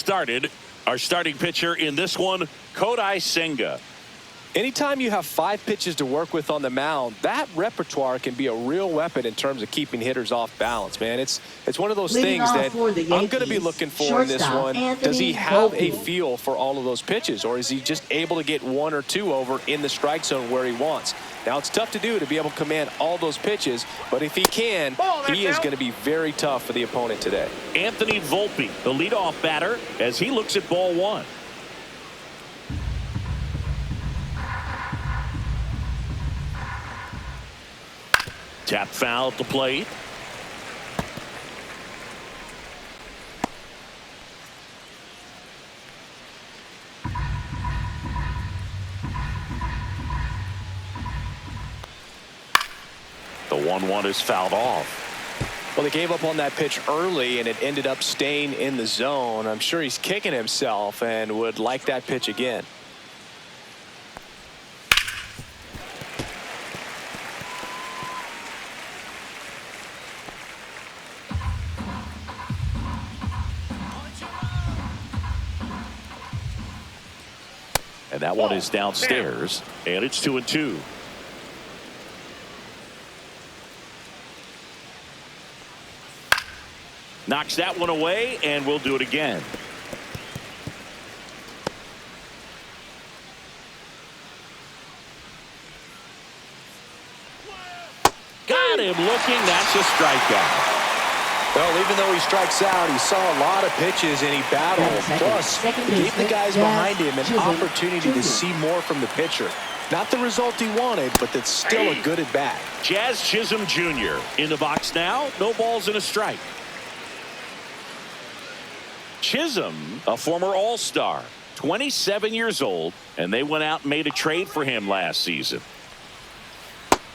started. Our starting pitcher in this one, Kodai Senga. Anytime you have 5 pitches to work with on the mound, that repertoire can be a real weapon in terms of keeping hitters off balance, man. It's one of those things that I'm going to be looking for in this one. Does he have a feel for all of those pitches, or is he just able to get 1 or 2 over in the strike zone where he wants? Now, it's tough to do, to be able to command all those pitches, but if he can, he is going to be very tough for the opponent today. Anthony Volpe, the leadoff batter, as he looks at ball 1. Tap foul at the plate. The 1-1 is fouled off. Well, they gave up on that pitch early, and it ended up staying in the zone. I'm sure he's kicking himself and would like that pitch again. And that one is downstairs, and it's 2-2. Knocks that one away, and we'll do it again. Got him looking. That's a strikeout. Well, even though he strikes out, he saw a lot of pitches and he battled. Plus, he gave the guys behind him an opportunity to see more from the pitcher. Not the result he wanted, but that's still a good at bat. Jazz Chisholm Jr. in the box now. No balls and a strike. Chisholm, a former All-Star, 27 years old, and they went out and made a trade for him last season.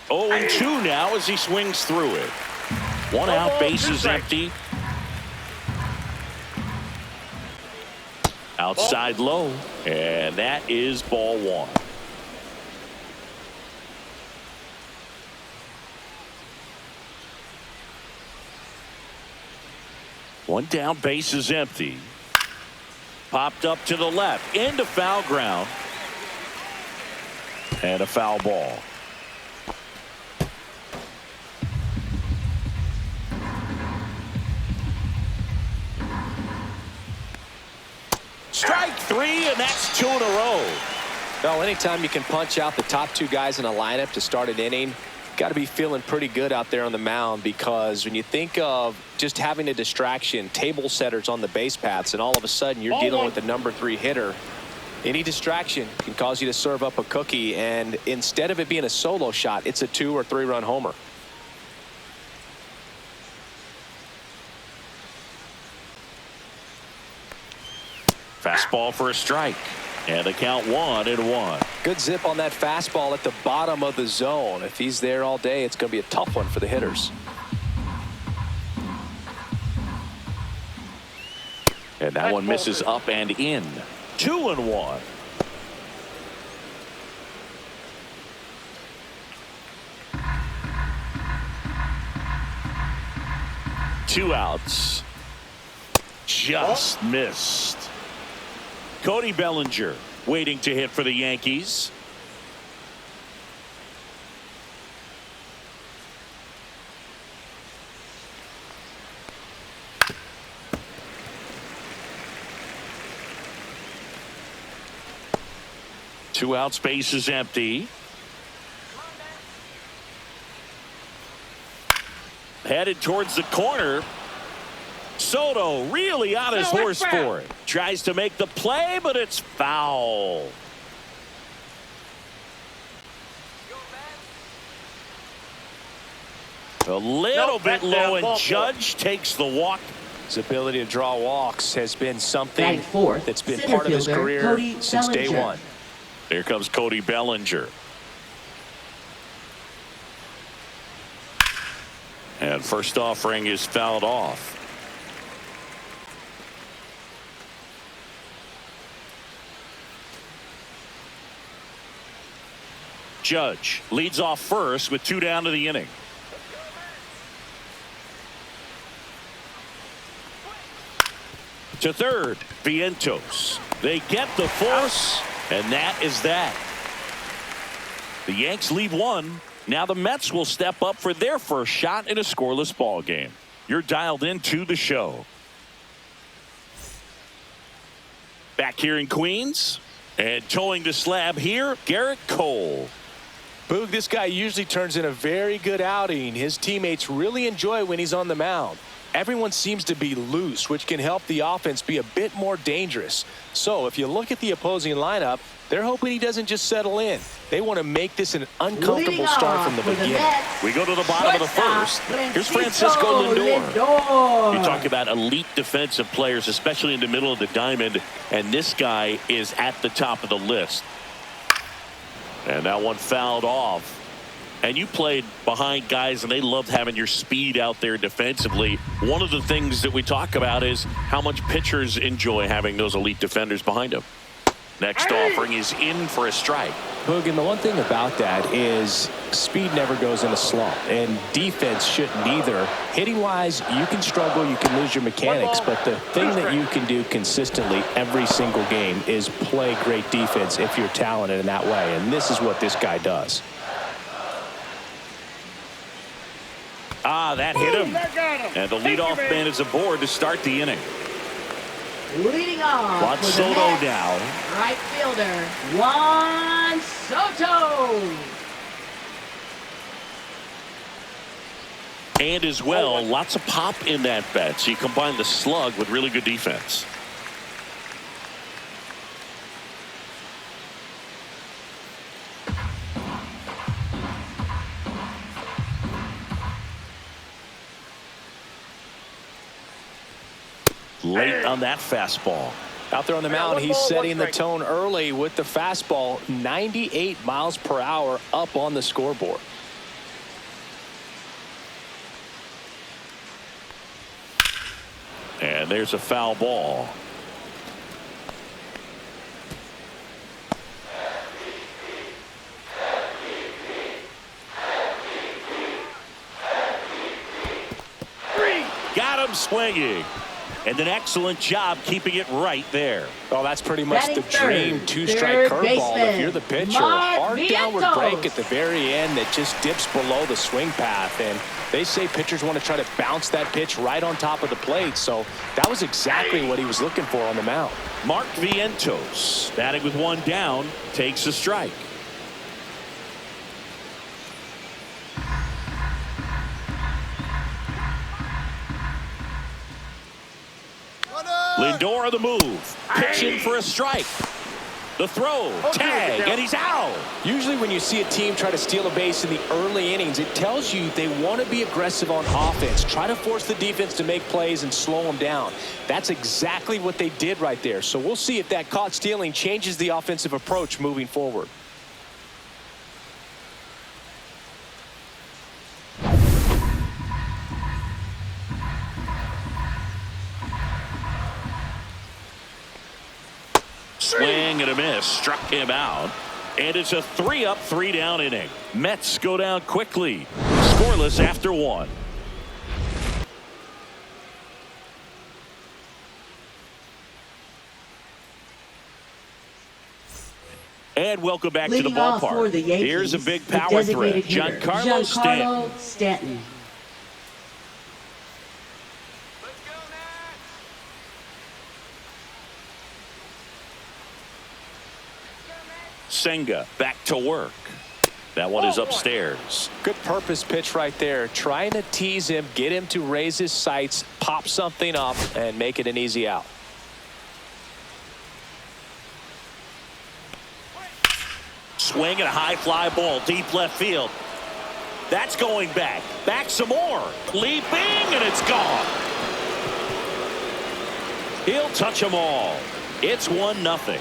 0-2 now as he swings through it. 1 out, bases empty. Outside low, and that is ball 1. One down, bases empty. Popped up to the left, into foul ground, and a foul ball. Strike 3, and that's 2 in a row. Well, anytime you can punch out the top 2 guys in a lineup to start an inning, got to be feeling pretty good out there on the mound, because when you think of just having a distraction, table setters on the base paths, and all of a sudden you're dealing with the number 3 hitter, any distraction can cause you to serve up a cookie, and instead of it being a solo shot, it's a 2 or 3 run homer. Fastball for a strike, and the count 1-1. Good zip on that fastball at the bottom of the zone. If he's there all day, it's going to be a tough one for the hitters. And that one misses up and in. 2-1. Two outs. Just missed. Cody Bellinger waiting to hit for the Yankees. Two out, space is empty. Headed towards the corner. Soto really on his horse for it. Tries to make the play, but it's foul. A little bit low, and Judge takes the walk. His ability to draw walks has been something that's been part of his career since day one. Here comes Cody Bellinger. And first offering is fouled off. Judge leads off first with 2 down to the inning. To third, Vientos. They get the force, and that is that. The Yanks leave one. Now the Mets will step up for their first shot in a scoreless ball game. You're dialed into the show. Back here in Queens, and towing the slab here, Garrett Cole. Boog, this guy usually turns in a very good outing. His teammates really enjoy when he's on the mound. Everyone seems to be loose, which can help the offense be a bit more dangerous. So if you look at the opposing lineup, they're hoping he doesn't just settle in. They want to make this an uncomfortable start from the beginning. We go to the bottom of the first. Here's Francisco Lindor. You talk about elite defensive players, especially in the middle of the diamond, and this guy is at the top of the list. And that one fouled off. And you played behind guys, and they loved having your speed out there defensively. One of the things that we talk about is how much pitchers enjoy having those elite defenders behind them. Next offering is in for a strike. Boog, and the one thing about that is speed never goes in a slump, and defense shouldn't either. Hitting-wise, you can struggle, you can lose your mechanics, but the thing that you can do consistently every single game is play great defense if you're talented in that way, and this is what this guy does. That hit him. And the leadoff man is aboard to start the inning. Leading off Juan Soto now. Right fielder, Juan Soto. And as well, lots of pop in that bet. So you combine the slug with really good defense. Late on that fastball. Out there on the mound, he's setting the tone early with the fastball, 98 miles per hour up on the scoreboard. And there's a foul ball. Got him swinging. And an excellent job keeping it right there. Oh, that's pretty much the dream two-strike curveball if you're the pitcher. Hard downward break at the very end that just dips below the swing path. And they say pitchers want to try to bounce that pitch right on top of the plate. So that was exactly what he was looking for on the mound. Mark Vientos, batting with one down, takes a strike. Lindor on the move. Pitching for a strike. The throw. Tag. And he's out. Usually when you see a team try to steal a base in the early innings, it tells you they want to be aggressive on offense. Try to force the defense to make plays and slow them down. That's exactly what they did right there. So we'll see if that caught stealing changes the offensive approach moving forward. Swing and a miss. Struck him out. And it's a 3-up, 3-down inning. Mets go down quickly. Scoreless after one. And welcome back to the ballpark. Here's a big power threat. Giancarlo Stanton. Senga back to work. That one is upstairs. Good purpose pitch right there. Trying to tease him, get him to raise his sights, pop something up, and make it an easy out. Swing and a high fly ball deep left field. That's going back. Back some more. Leaping, and it's gone. He'll touch them all. It's 1-0.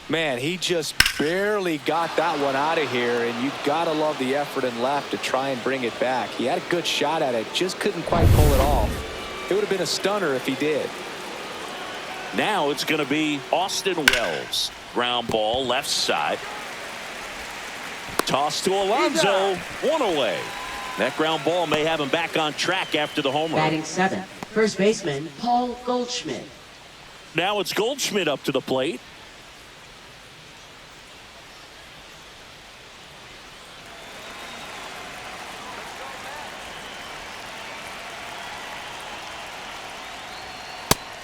Man, he just barely got that one out of here, and you gotta love the effort and left to try and bring it back. He had a good shot at it, just couldn't quite pull it off. It would have been a stunner if he did. Now it's going to be Austin Wells. Ground ball left side. Toss to Alonso. One away. That ground ball may have him back on track after the home run. Batting seventh, first baseman Paul Goldschmidt. Now it's Goldschmidt up to the plate.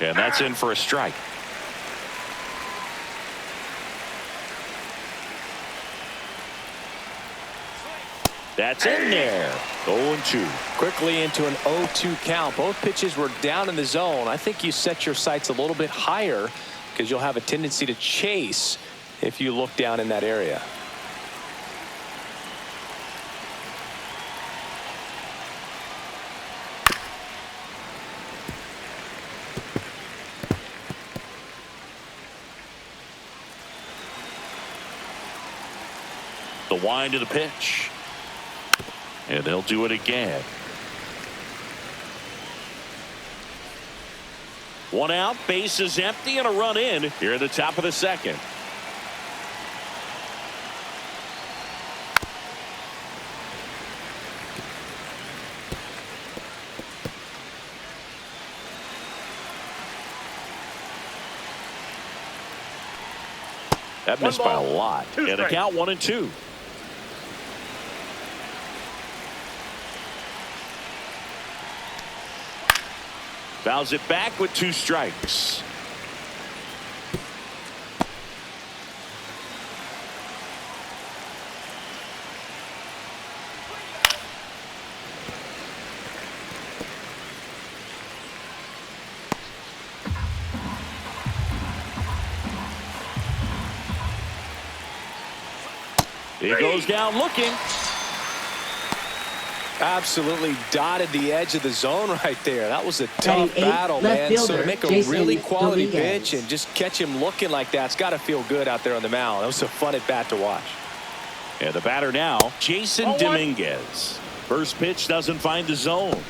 And that's in for a strike. That's in there. 0-2. Quickly into an 0-2 count. Both pitches were down in the zone. I think you set your sights a little bit higher because you'll have a tendency to chase if you look down in that area. The wind of the pitch. And they'll do it again. One out, base is empty, and a run in here at the top of the second. That missed by a lot. And the count 1-2. Fouls it back with 2 strikes. He goes down looking. Absolutely dotted the edge of the zone right there. That was a tough battle, man. So to make a really quality pitch and just catch him looking like that, it's got to feel good out there on the mound. That was a fun at bat to watch. And the batter now, Jason Dominguez. First pitch doesn't find the zone.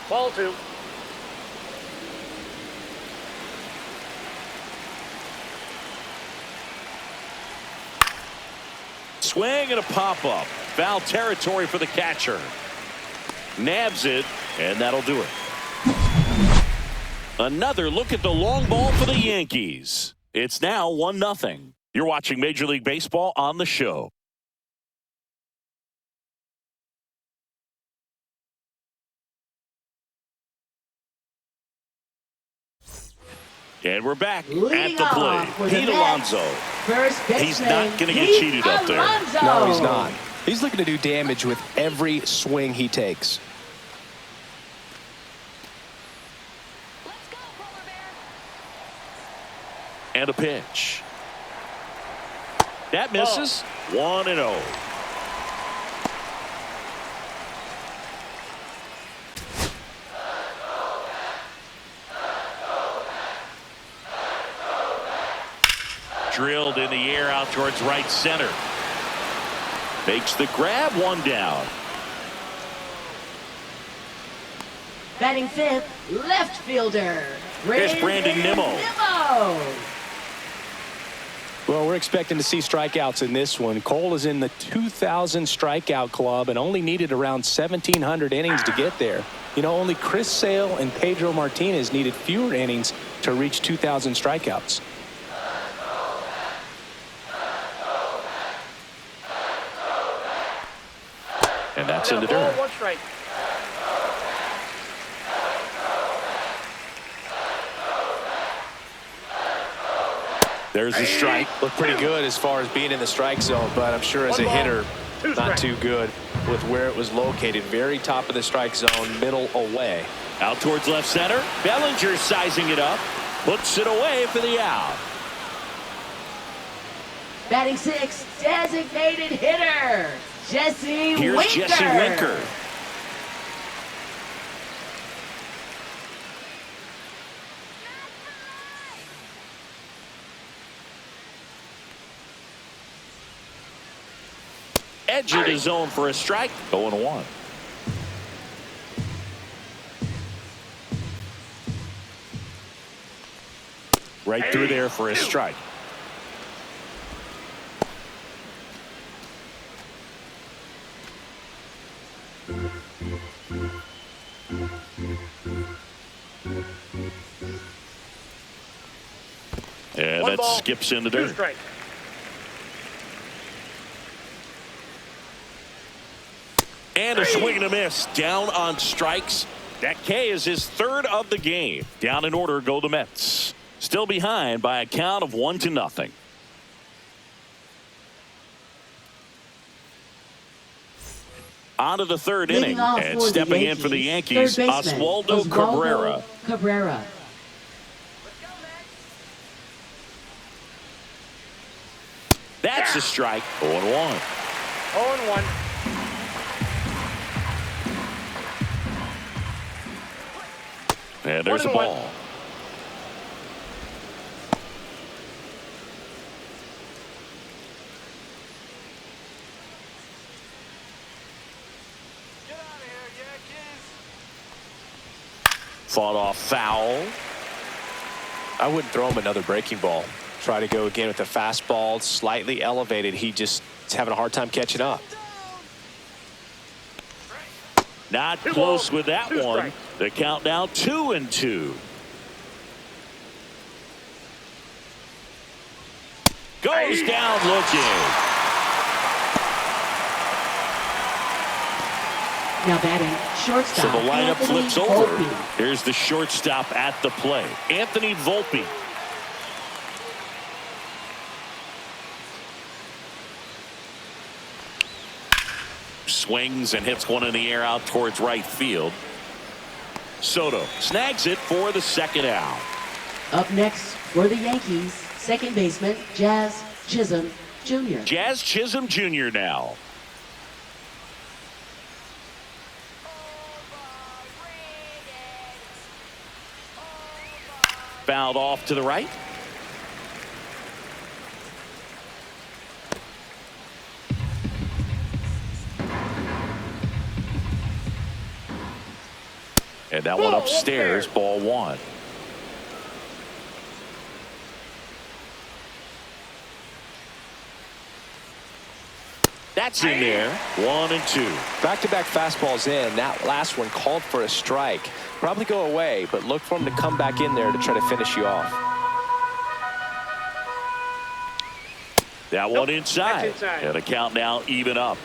Ball 2. Swing and a pop-up. Foul territory for the catcher. Nabs it, and that'll do it. Another look at the long ball for the Yankees. It's now 1-0. You're watching Major League Baseball on the show. And we're back at the plate. Pete Alonso. He's not going to get cheated up there. No, he's not. He's looking to do damage with every swing he takes. And a pitch. That misses. 1-0. Drilled in the air out towards right center. Makes the grab, 1 down. Batting fifth, left fielder. Here's Brandon Nimmo. Well, we're expecting to see strikeouts in this one. Cole is in the 2,000 strikeout club and only needed around 1,700 innings to get there. You know, only Chris Sale and Pedro Martinez needed fewer innings to reach 2,000 strikeouts. And that's in the dirt. 1 strike. There's a strike. Looked pretty good as far as being in the strike zone, but I'm sure as a hitter, not too good with where it was located. Very top of the strike zone, middle away. Out towards left center. Bellinger sizing it up. Puts it away for the out. Batting sixth, designated hitter, Jesse Here's Winker. Jesse Winker. Edge of the zone for a strike. 0-1. Right through there for a strike. And that skips in the dirt. And a swing and a miss. Down on strikes. That K is his third of the game. Down in order go the Mets. Still behind by a count of 1-0. On to the third inning. And stepping in for the Yankees, Oswaldo Cabrera. That's a strike. 0-1. 0-1. And there's a ball. Get out of here, Yankees. Fought off foul. I wouldn't throw him another breaking ball. Try to go again with the fastball, slightly elevated. He just is having a hard time catching up. Not close with that one. The count now 2-2. Goes down looking. Now batting shortstop. So the lineup Anthony flips over. Volpe. Here's the shortstop at the plate, Anthony Volpe. Swings and hits one in the air out towards right field. Soto snags it for the second out. Up next for the Yankees, second baseman Jazz Chisholm Jr. Jazz Chisholm Jr. now. Fouled off to the right. And that one upstairs, ball one. That's in there. 1-2. Back-to-back fastballs in. That last one called for a strike. Probably go away, but look for him to come back in there to try to finish you off. That one inside. And a count now even up.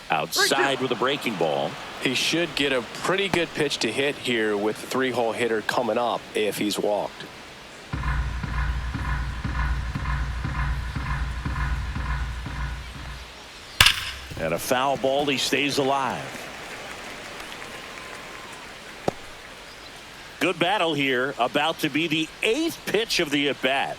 Outside with a breaking ball. He should get a pretty good pitch to hit here with the three-hole hitter coming up if he's walked. And a foul ball. He stays alive. Good battle here. About to be the 8th pitch of the at-bat.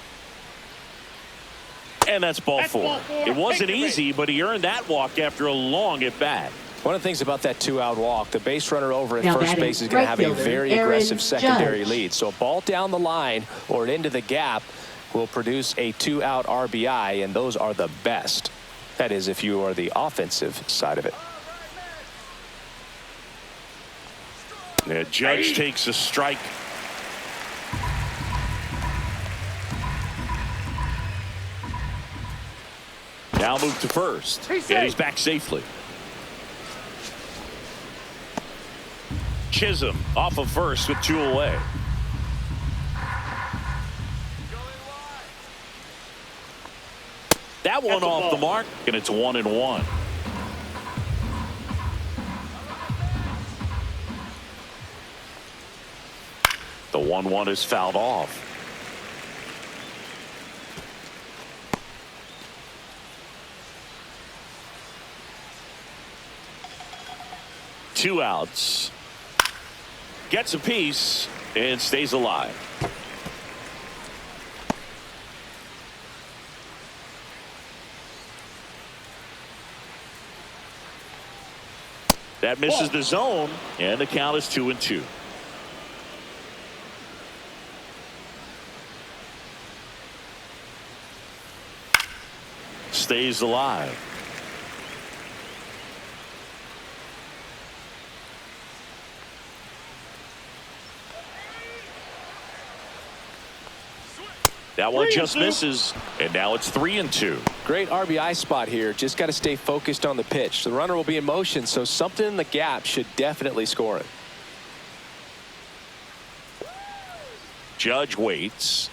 And that's ball four. It wasn't easy, but he earned that walk after a long at-bat. One of the things about that two-out walk, the base runner over at Now first base is going to have a very Aaron aggressive secondary Judge. lead. So a ball down the line or into the gap will produce a two-out RBI, and those are the best. That is, if you are the offensive side of it. The Judge takes a strike. Now move to first. And he's back safely. Chisholm off of first with 2 away. That one off the mark, and it's 1-1. The 1-1 is fouled off. Two outs. Gets a piece and stays alive. That misses the zone, and the count is 2-2. Stays alive. That one just misses, and now it's 3-2. Great RBI spot here. Just got to stay focused on the pitch. The runner will be in motion, so something in the gap should definitely score it. Judge waits.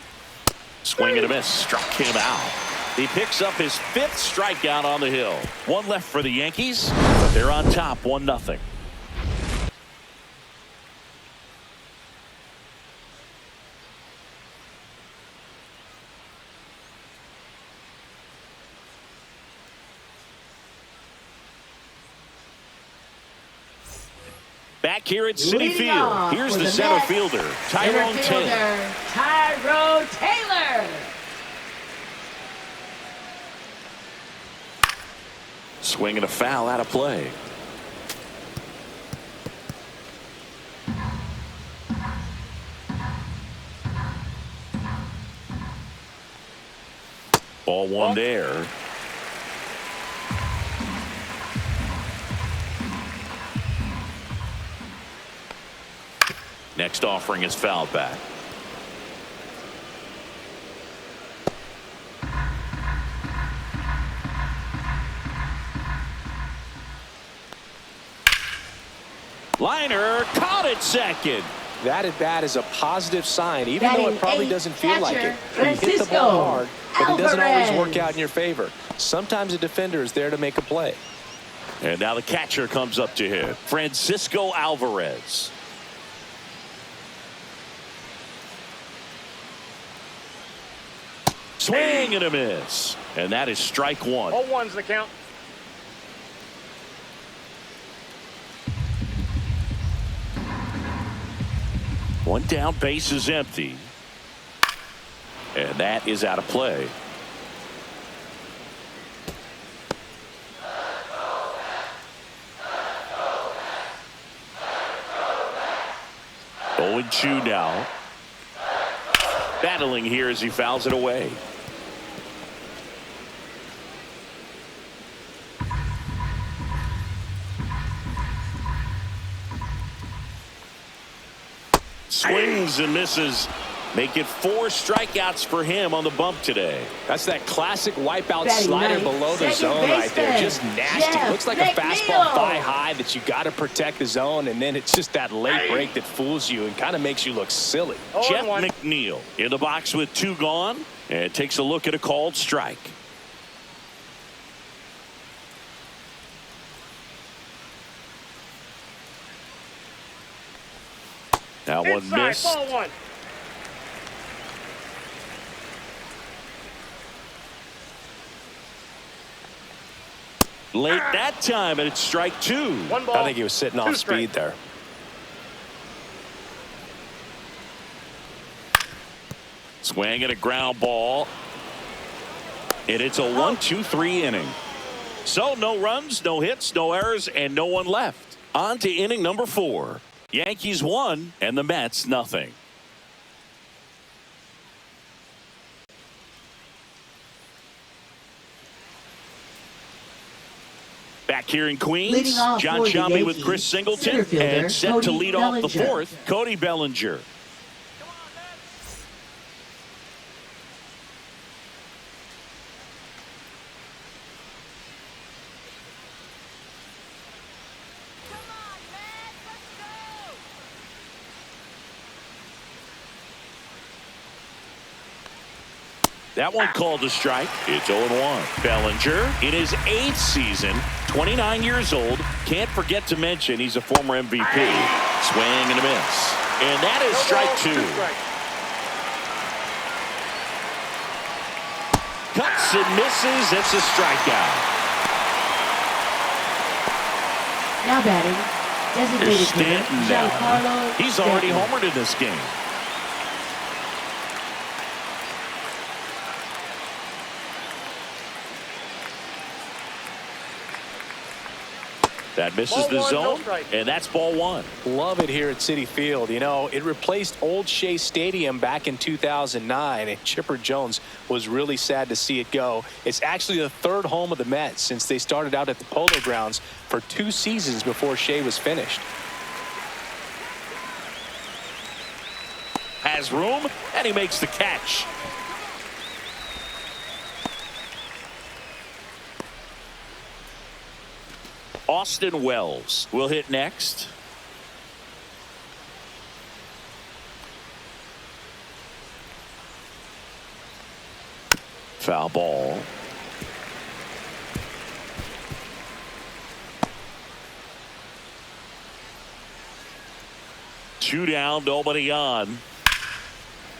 Swing and a miss. Struck him out. He picks up his 5th strikeout on the hill. One left for the Yankees, but they're on top 1-0. Back here at Citi Field, here's the center fielder, Tyrone Taylor. Tyrone Taylor. Swing and a foul out of play. Ball one there. Next offering is fouled back. Liner caught it second. That at bat is a positive sign, even though it probably doesn't feel like it. You hit the ball hard, but it doesn't always work out in your favor. Sometimes a defender is there to make a play. And now the catcher comes up to hit. Francisco Alvarez. Swing and a miss. And that is strike one. 0-1's the count. One down, base is empty. And that is out of play. Oh, 0-2 now. Battling here as he fouls it away. Swings and misses. Make it 4 strikeouts for him on the bump today. That's that classic wipeout slider below the zone right there. Just nasty. Looks like a fastball thigh high that you got to protect the zone, and then it's just that late break that fools you and kind of makes you look silly. Jeff McNeil in the box with 2 gone, and takes a look at a called strike. That one missed. Ball one. Late that time, and it's strike 2. One ball. I think he was sitting off speed there. Swing and a ground ball. And it's a 1-2-3 inning. So no runs, no hits, no errors, and no one left. On to inning number 4. Yankees 1 and the Mets nothing. Back here in Queens, John Shelby with Chris Singleton, and set to lead off the 4th, Cody Bellinger. That one called a strike. It's 0-1. Bellinger in his 8th season, 29 years old. Can't forget to mention he's a former MVP. Swing and a miss. And that is strike 2. Cuts and misses. It's a strikeout. Now batting, designated Stanton now. He's already homered in this game. That misses the zone, and that's ball one. Love it here at Citi Field. You know, it replaced Old Shea Stadium back in 2009, and Chipper Jones was really sad to see it go. It's actually the third home of the Mets since they started out at the Polo Grounds for 2 seasons before Shea was finished. Has room, and he makes the catch. Austin Wells will hit next. Foul ball. Two down, nobody on.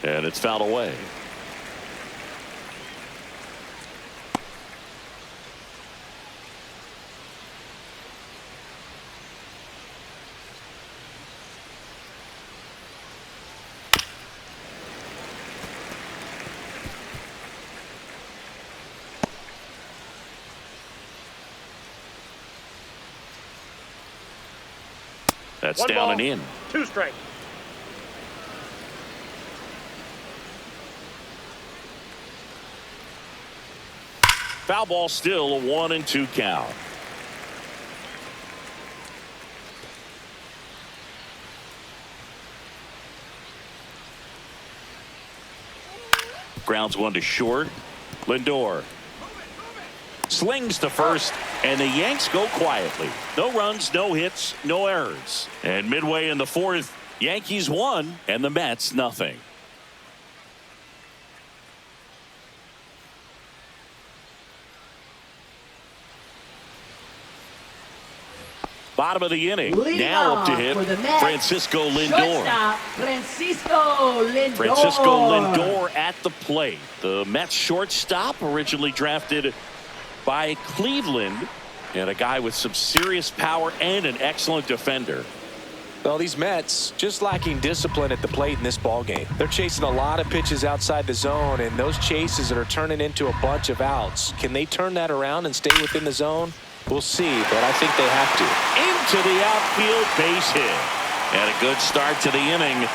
And it's fouled away. That's One down ball, and in. 2 strikes. Foul ball, still a 1-2 count. Grounds one to short. Lindor slings to first, and the Yanks go quietly. No runs, no hits, no errors. And midway in the fourth, Yankees won, and the Mets nothing. Bottom of the inning. Now up to hit Francisco Lindor. Francisco Lindor at the plate. The Mets shortstop, originally drafted by Cleveland, and a guy with some serious power and an excellent defender. Well, these Mets just lacking discipline at the plate in this ball game. They're chasing a lot of pitches outside the zone, and those chases that are turning into a bunch of outs. Can they turn that around and stay within the zone? We'll see, but I think they have to. Into the outfield, base hit. And a good start to the inning.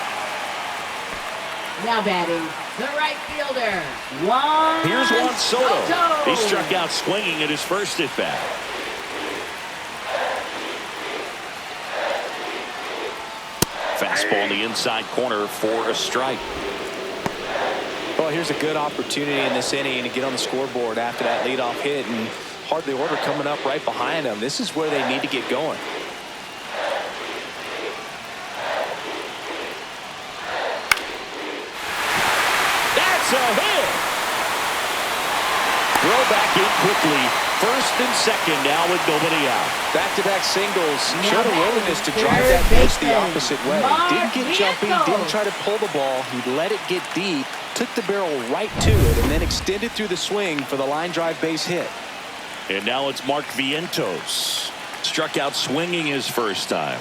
Now batting, the right fielder, Here's Juan Soto. He struck out swinging at his first at bat. Fastball in the inside corner for a strike. Well, here's a good opportunity in this inning to get on the scoreboard after that leadoff hit, and hardly order coming up right behind them. This is where they need to get going. That's a hit. Throw back in quickly. First and second now with nobody out. Back-to-back singles. Showed a willingness to drive that pitch the opposite way. Didn't get jumpy, didn't try to pull the ball. He let it get deep, took the barrel right to it, and then extended through the swing for the line drive base hit. And now it's Mark Vientos. Struck out swinging his first time.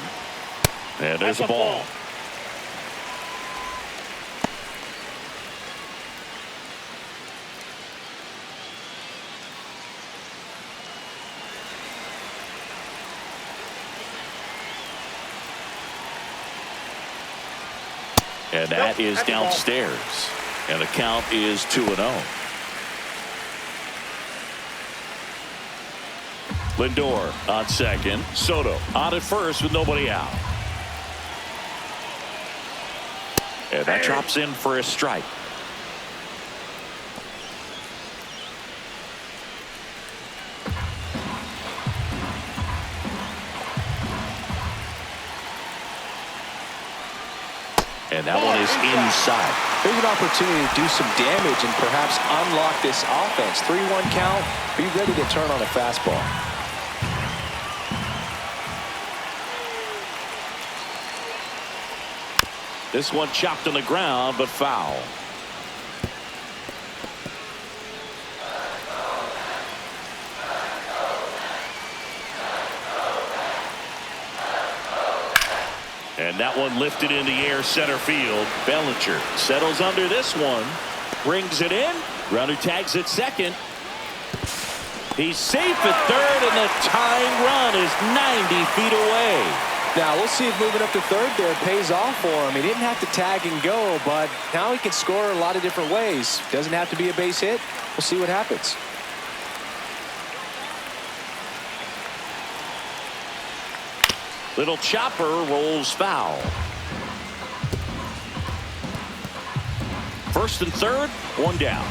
And there's a ball. And that is downstairs. And the count is 2-0. Lindor on second. Soto on at first with nobody out. And that drops in for a strike. And that one is inside. There's an opportunity to do some damage and perhaps unlock this offense. 3-1 count. Be ready to turn on a fastball. This one chopped on the ground, but foul. And that one lifted in the air center field. Bellinger settles under this one. Brings it in. Runner tags at second. He's safe at third, and the tying run is 90 feet away. Now, we'll see if moving up to third there pays off for him. He didn't have to tag and go, but now he can score a lot of different ways. Doesn't have to be a base hit. We'll see what happens. Little chopper rolls foul. First and third, one down.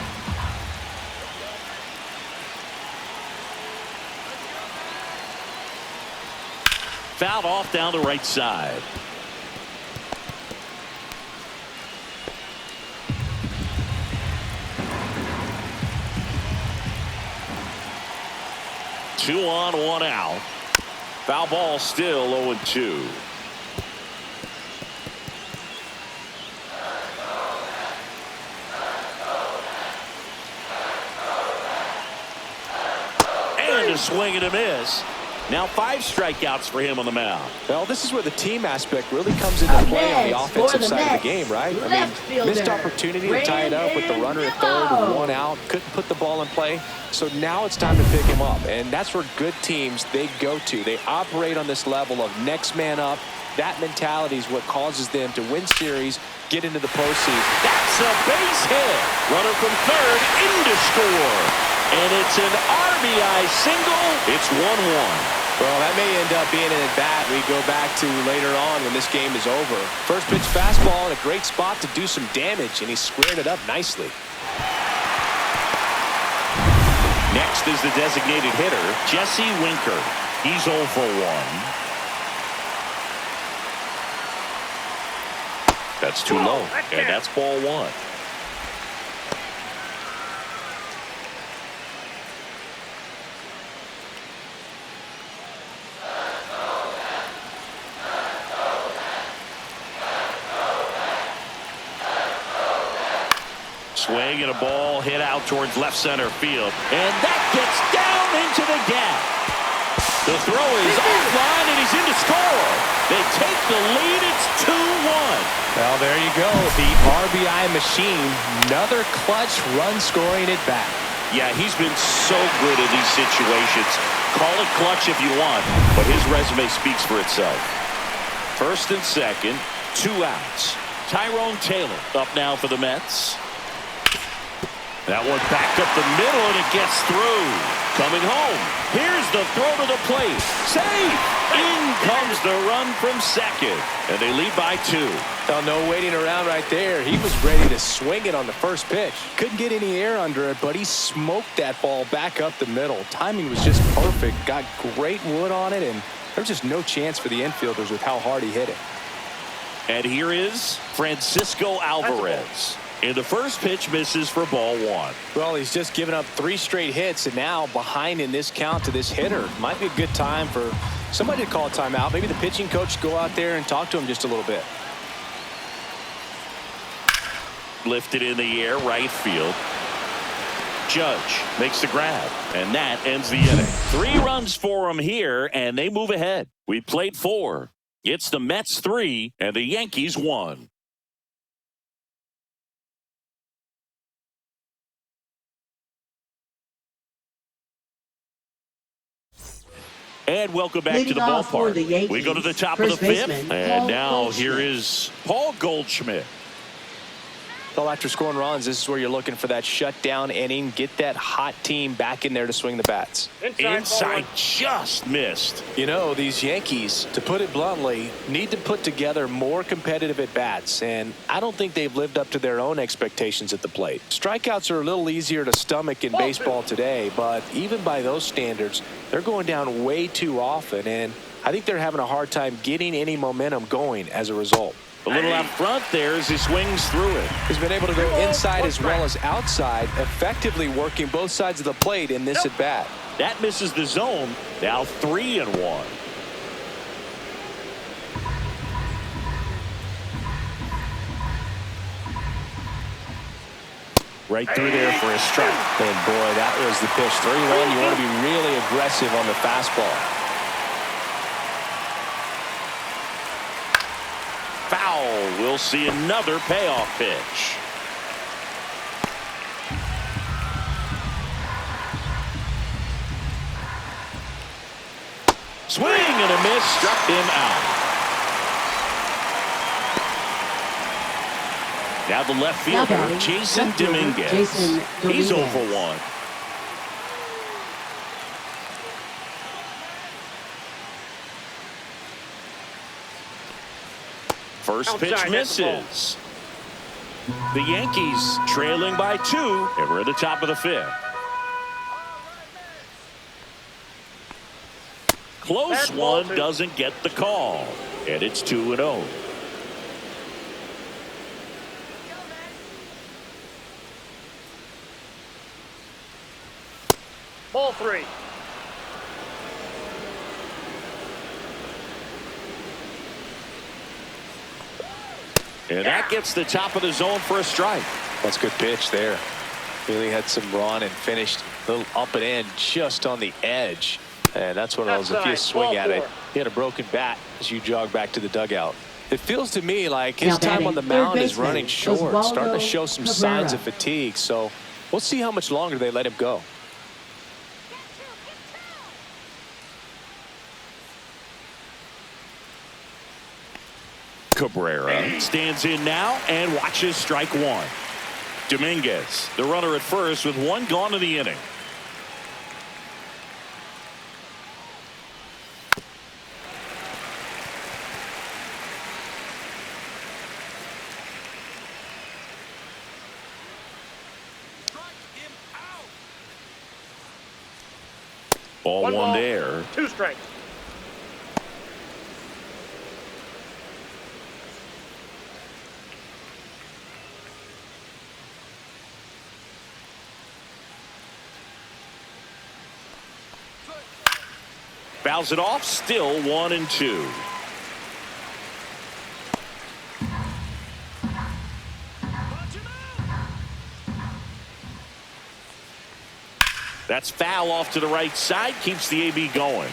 Fouled off down the right side. Two on, one out. Foul ball still 0-2. And a swing and a miss. Now 5 strikeouts for him on the mound. Well, this is where the team aspect really comes into play on the offensive side of the game, right? I mean, missed opportunity to tie it up with the runner at third and one out. Couldn't put the ball in play. So now it's time to pick him up. And that's where good teams, they go to. They operate on this level of next man up. That mentality is what causes them to win series, get into the postseason. That's a base hit. Runner from third in to score. And it's an RBI single. It's 1-1. Well, that may end up being an at-bat we go back to later on when this game is over. First pitch fastball in a great spot to do some damage, and he squared it up nicely. Next is the designated hitter, Jesse Winker. He's 0 for 1. That's too low, and that's ball 1. Swing and a ball hit out towards left center field. And that gets down into the gap. The throw is offline, and he's in to score. They take the lead. It's 2-1. Well, there you go. The RBI machine. Another clutch run scoring at bat. Yeah, he's been so good in these situations. Call it clutch if you want, but his resume speaks for itself. First and second, 2 outs. Tyrone Taylor up now for the Mets. That one backed up the middle, and it gets through. Coming home. Here's the throw to the plate. Safe! In comes the run from second. And they lead by 2. Well, no waiting around right there. He was ready to swing it on the first pitch. Couldn't get any air under it, but he smoked that ball back up the middle. Timing was just perfect. Got great wood on it, and there's just no chance for the infielders with how hard he hit it. And here is Francisco Alvarez. And the first pitch misses for ball 1. Well, he's just given up 3 straight hits, and now behind in this count to this hitter. Might be a good time for somebody to call a timeout. Maybe the pitching coach go out there and talk to him just a little bit. Lifted in the air, right field. Judge makes the grab, and that ends the inning. 3 runs for him here, and they move ahead. We played 4. It's the Mets 3 and the Yankees 1. And welcome back to the ballpark. We go to the top of the 5th, and now here is Paul Goldschmidt. Well, after scoring runs, this is where you're looking for that shutdown inning. Get that hot team back in there to swing the bats. Inside just missed. You know, these Yankees, to put it bluntly, need to put together more competitive at-bats, and I don't think they've lived up to their own expectations at the plate. Strikeouts are a little easier to stomach in baseball today, but even by those standards, they're going down way too often, and I think they're having a hard time getting any momentum going as a result. A little out front there as he swings through it. He's been able to go inside as well as outside, effectively working both sides of the plate in this at-bat. That misses the zone. Now 3-1. Right through there for a strike. And boy, that was the pitch. 3-1. You want to be really aggressive on the fastball. Foul. We'll see another payoff pitch. Swing and a miss, struck him out. Now the left fielder, Jason Dominguez. He's 0 for 1. First pitch misses. The Yankees trailing by 2, and we're at the top of the 5th. Close one, doesn't get the call, and it's 2-0. Ball 3. And that gets the top of the zone for a strike. That's a good pitch there. Really had some run and finished a little up and in just on the edge. And that's one of those, if you swing at it, you had a broken bat as you jog back to the dugout. It feels to me like his time on the mound is running short, starting to show some signs of fatigue. So we'll see how much longer they let him go. Cabrera stands in now and watches strike 1. Dominguez, the runner at first with 1 gone in the inning. Ball 1 there. 2 strikes. Fouls it off, still 1-2. That's foul off to the right side, keeps the AB going.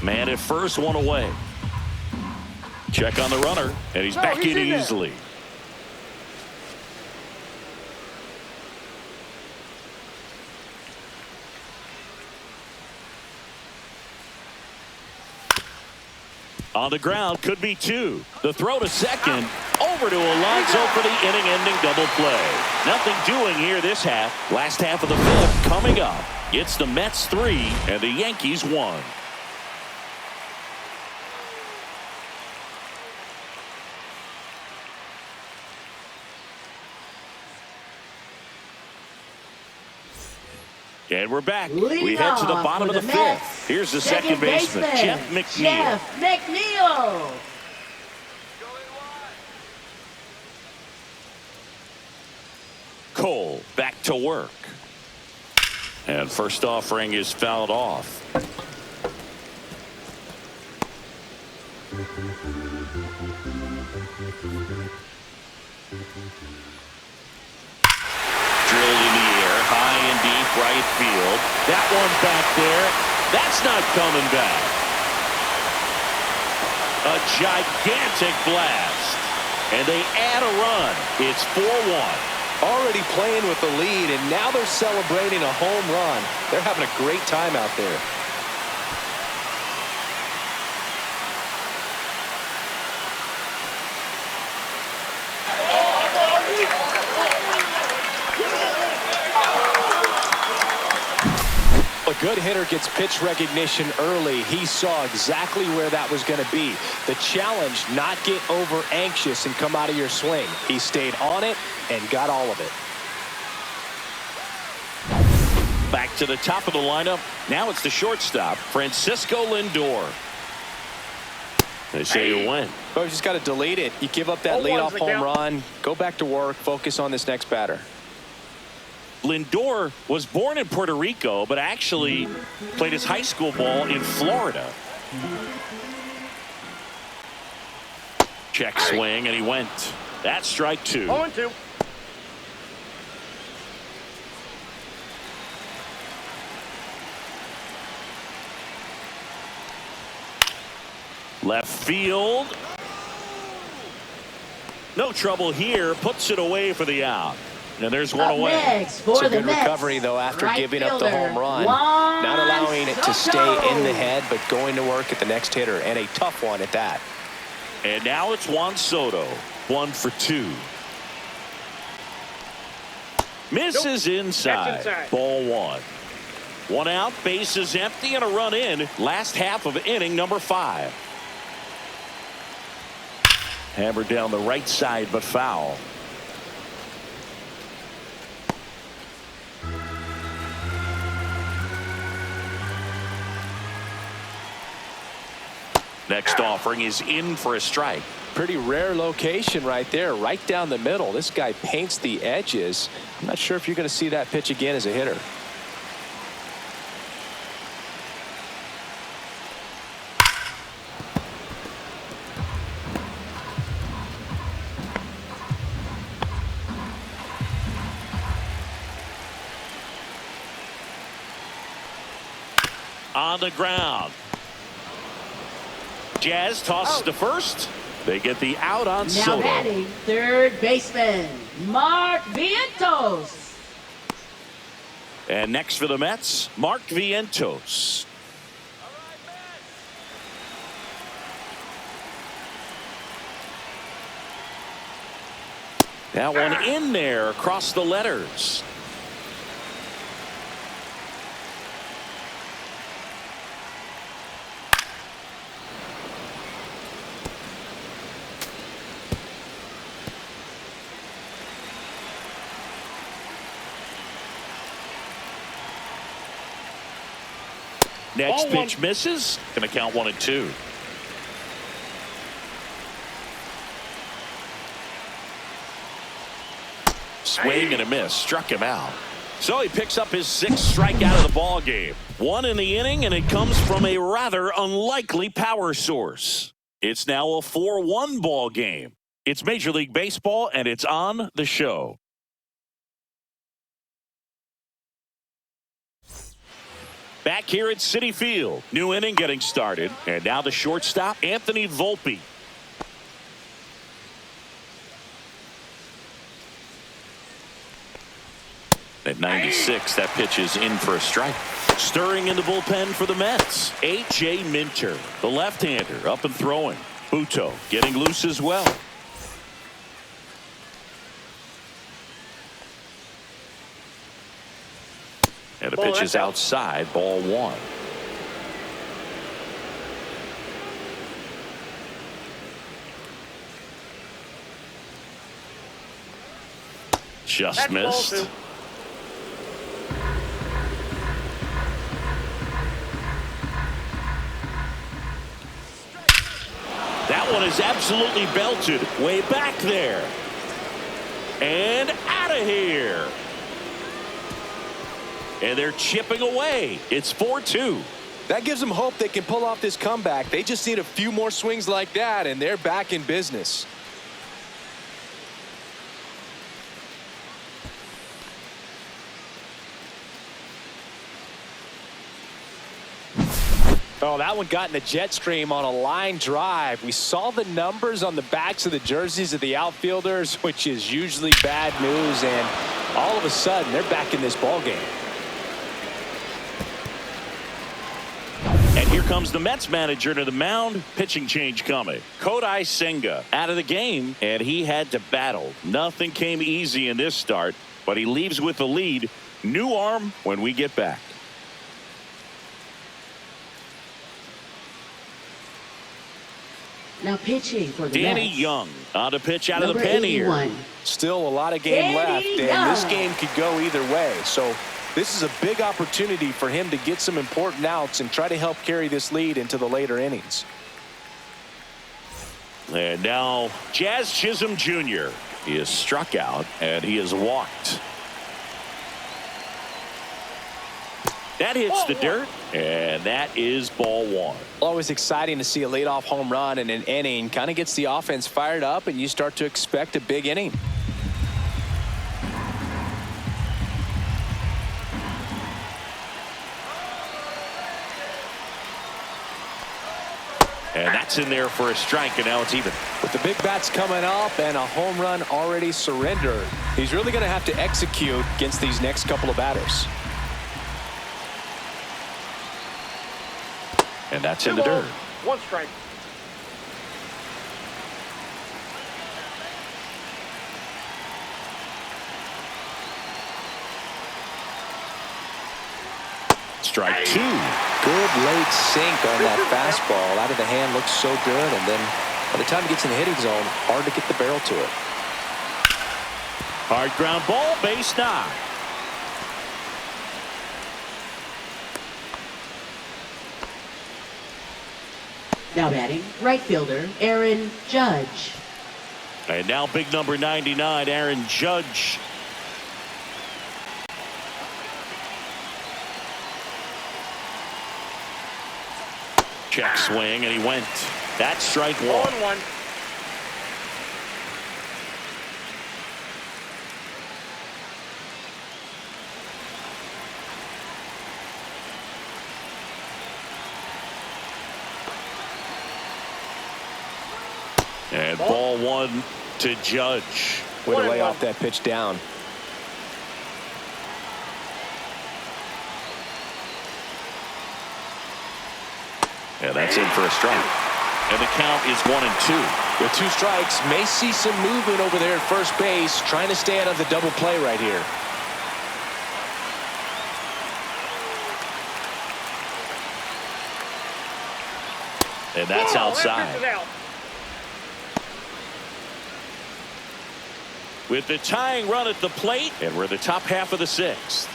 Man at first, 1 away. Check on the runner, and he's back in easily. On the ground, could be 2. The throw to second, over to Alonso for the inning-ending double play. Nothing doing here this half. Last half of the 5th coming up. It's the Mets 3 and the Yankees 1. And we're back. We head to the bottom of the 5th. Here's the second baseman, Jeff McNeil. Cole back to work. And first offering is fouled off. Right field. That one back there. That's not coming back. A gigantic blast. And they add a run. It's 4-1. Already playing with the lead, and now they're celebrating a home run. They're having a great time out there. A good hitter gets pitch recognition early. He saw exactly where that was going to be. The challenge, not get over anxious and come out of your swing. He stayed on it and got all of it. Back to the top of the lineup. Now it's the shortstop, Francisco Lindor. They say you win. Oh, you just got to delete it. You give up that leadoff home run. Go back to work. Focus on this next batter. Lindor was born in Puerto Rico, but actually played his high school ball in Florida. Check swing, and he went. That's strike 2. 0-2. Left field. No trouble here. Puts it away for the out. And there's one away. Next for It's a the good Mets, recovery, though, after right giving up the fielder, home run. Juan Not allowing it to stay in the Soto. head, but going to work at the next hitter, and a tough one at that. And now it's Juan Soto. 1 for 2. Misses inside. Ball 1. 1 out, base is empty, and a run in. Last half of inning number 5. Hammered down the right side, but foul. Next offering is in for a strike. Pretty rare location right there, right down the middle. This guy paints the edges. I'm not sure if you're going to see that pitch again as a hitter. On the ground. Jazz tosses to first. They get the out on Now Soto. batting, third baseman, Mark Vientos. And next for the Mets, Mark Vientos. That one in there across the letters. Next pitch misses. Going to count 1 and 2. Swing and a miss. Struck him out. So he picks up his 6th strikeout of the ball game. 1 in the inning, and it comes from a rather unlikely power source. It's now a 4-1 ball game. It's Major League Baseball, and it's on the show. Back here at Citi Field. New inning getting started. And now the shortstop, Anthony Volpe. At 96, that pitch is in for a strike. Stirring in the bullpen for the Mets, A.J. Minter, the left-hander, up and throwing. Buto getting loose as well. And the pitch is outside, ball 1. Just missed. That one is absolutely belted way back there. And out of here. And they're chipping away. It's 4-2. That gives them hope they can pull off this comeback. They just need a few more swings like that, and they're back in business. Oh, that one got in the jet stream on a line drive. We saw the numbers on the backs of the jerseys of the outfielders, which is usually bad news, and all of a sudden they're back in this ball game. And here comes the Mets manager to the mound. Pitching change coming. Kodai Senga out of the game, and he had to battle. Nothing came easy in this start, but he leaves with the lead. New arm when we get back. Now pitching for the Danny Mets, Young on to pitch out of number the pen here. 81. Still a lot of game Danny left, and Young. this game could go either way. So this is a big opportunity for him to get some important outs and try to help carry this lead into the later innings. And now Jazz Chisholm Jr. He is struck out and he is walked. That hits the dirt, and that is ball 1. Always exciting to see a leadoff home run in an inning. Kind of gets the offense fired up, and you start to expect a big inning. And That's in there for a strike, and now it's even. With the big bats coming up and a home run already surrendered, he's really going to have to execute against these next couple of batters. And that's in the dirt. 1 strike. Strike 2. Good late sink on that fastball. Out of the hand, looks so good, and then by the time he gets in the hitting zone, hard to get the barrel to it. Hard ground ball, base knock. Now batting, right fielder Aaron Judge. And now big number 99, Aaron Judge. Check swing, and he went. That's strike 1. 0-1. And ball 1 to Judge. Way to lay off that pitch down. And that's in for a strike. And the count is 1-2. With 2 strikes, may see some movement over there at first base, trying to stay out of the double play right here. And that's outside. With the tying run at the plate, and we're the top half of the 6th.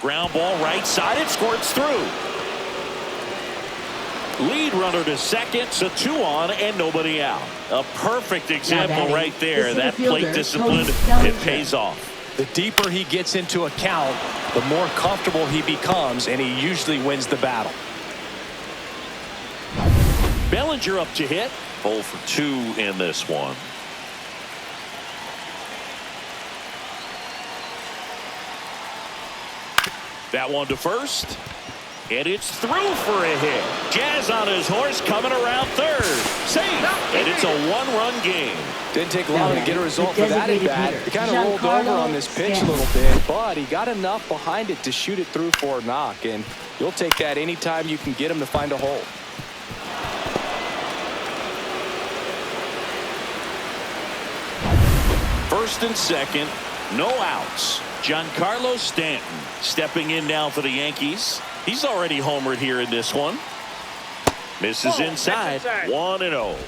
Ground ball right side, it squirts through. Lead runner to second, so 2 on and nobody out. A perfect example right there. That plate discipline, it pays off. The deeper he gets into a count, the more comfortable he becomes, and he usually wins the battle. Bellinger up to hit. 0 for 2 in this one. That one to first. And it's through for a hit. Jazz on his horse coming around third. Safe. And it's a 1-run game. Didn't take long to get a result for that at bat. He kind of rolled over on this pitch a little bit, but he got enough behind it to shoot it through for a knock. And you'll take that anytime you can get him to find a hole. First and second, no outs. Giancarlo Stanton stepping in now for the Yankees. He's already homered here in this one. Misses inside. 1-0.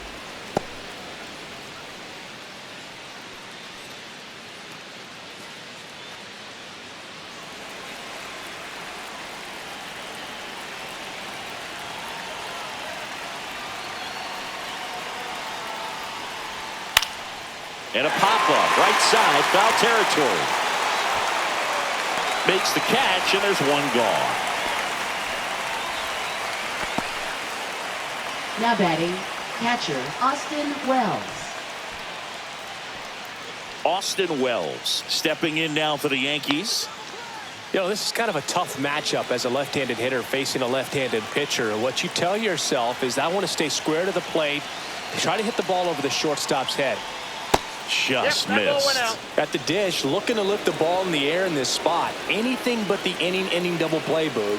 And a pop-up right side, foul territory. Makes the catch, and there's 1 gone. Now batting, catcher Austin Wells. Austin Wells stepping in now for the Yankees. You know, this is kind of a tough matchup as a left-handed hitter facing a left-handed pitcher. And what you tell yourself is, I want to stay square to the plate, try to hit the ball over the shortstop's head. Just missed. At the dish, looking to lift the ball in the air in this spot. Anything but the inning double play, Boog.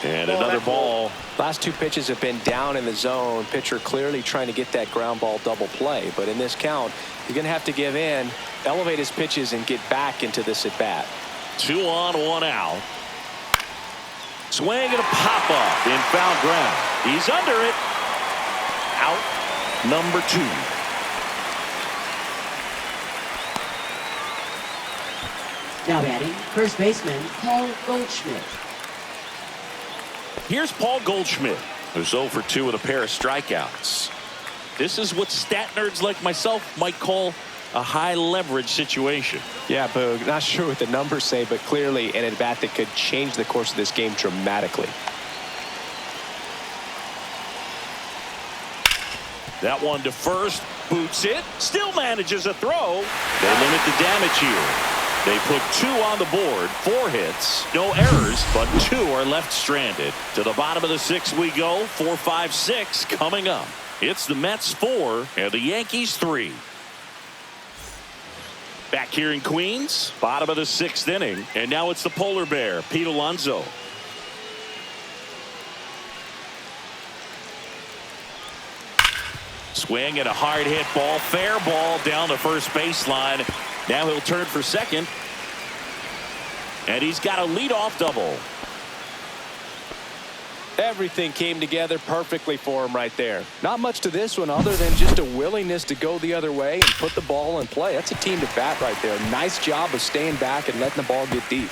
And another ball. Last 2 pitches have been down in the zone. Pitcher clearly trying to get that ground ball double play. But in this count, you're going to have to give in, elevate his pitches, and get back into this at bat. 2 on, 1 out. Swing and a pop up in foul ground. He's under it. Out number 2. Now batting, first baseman Paul Goldschmidt. Here's Paul Goldschmidt, who's 0 for 2 with a pair of strikeouts. This is what stat nerds like myself might call a high leverage situation. Yeah, Boog, not sure what the numbers say, but clearly an at-bat that could change the course of this game dramatically. That one to first, boots it, still manages a throw. They limit the damage here. They put 2 on the board, 4 hits, no errors, but 2 are left stranded. To the bottom of the 6th we go, 4, 5, 6 coming up. It's the Mets 4 and the Yankees 3. Back here in Queens, bottom of the 6th inning, and now it's the polar bear, Pete Alonso. Swing and a hard hit ball, fair ball down the first baseline. Now he'll turn for second. And he's got a leadoff double. Everything came together perfectly for him right there. Not much to this one other than just a willingness to go the other way and put the ball in play. That's a team to bat right there. Nice job of staying back and letting the ball get deep.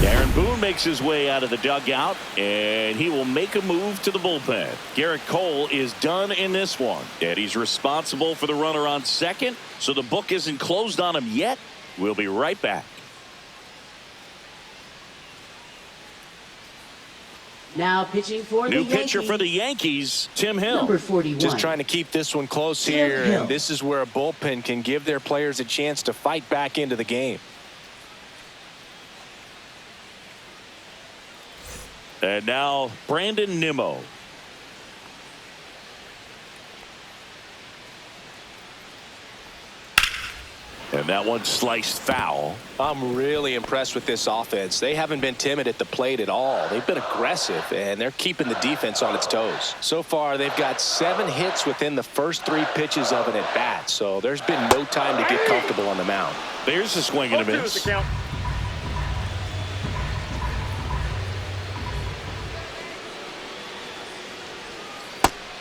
Aaron Boone makes his way out of the dugout, and he will make a move to the bullpen. Garrett Cole is done in this one, and he's responsible for the runner on second, so the book isn't closed on him yet. We'll be right back. Now pitching for the New Yankees. pitcher for the Yankees, Tim Hill. Number 41. Just trying to keep this one close Tim here, Hill. and this is where a bullpen can give their players a chance to fight back into the game. And now Brandon Nimmo. And that one sliced foul. I'm really impressed with this offense. They haven't been timid at the plate at all. They've been aggressive, and they're keeping the defense on its toes. So far, they've got 7 hits within the first 3 pitches of an at-bat, so there's been no time to get comfortable on the mound. There's a swing and a miss.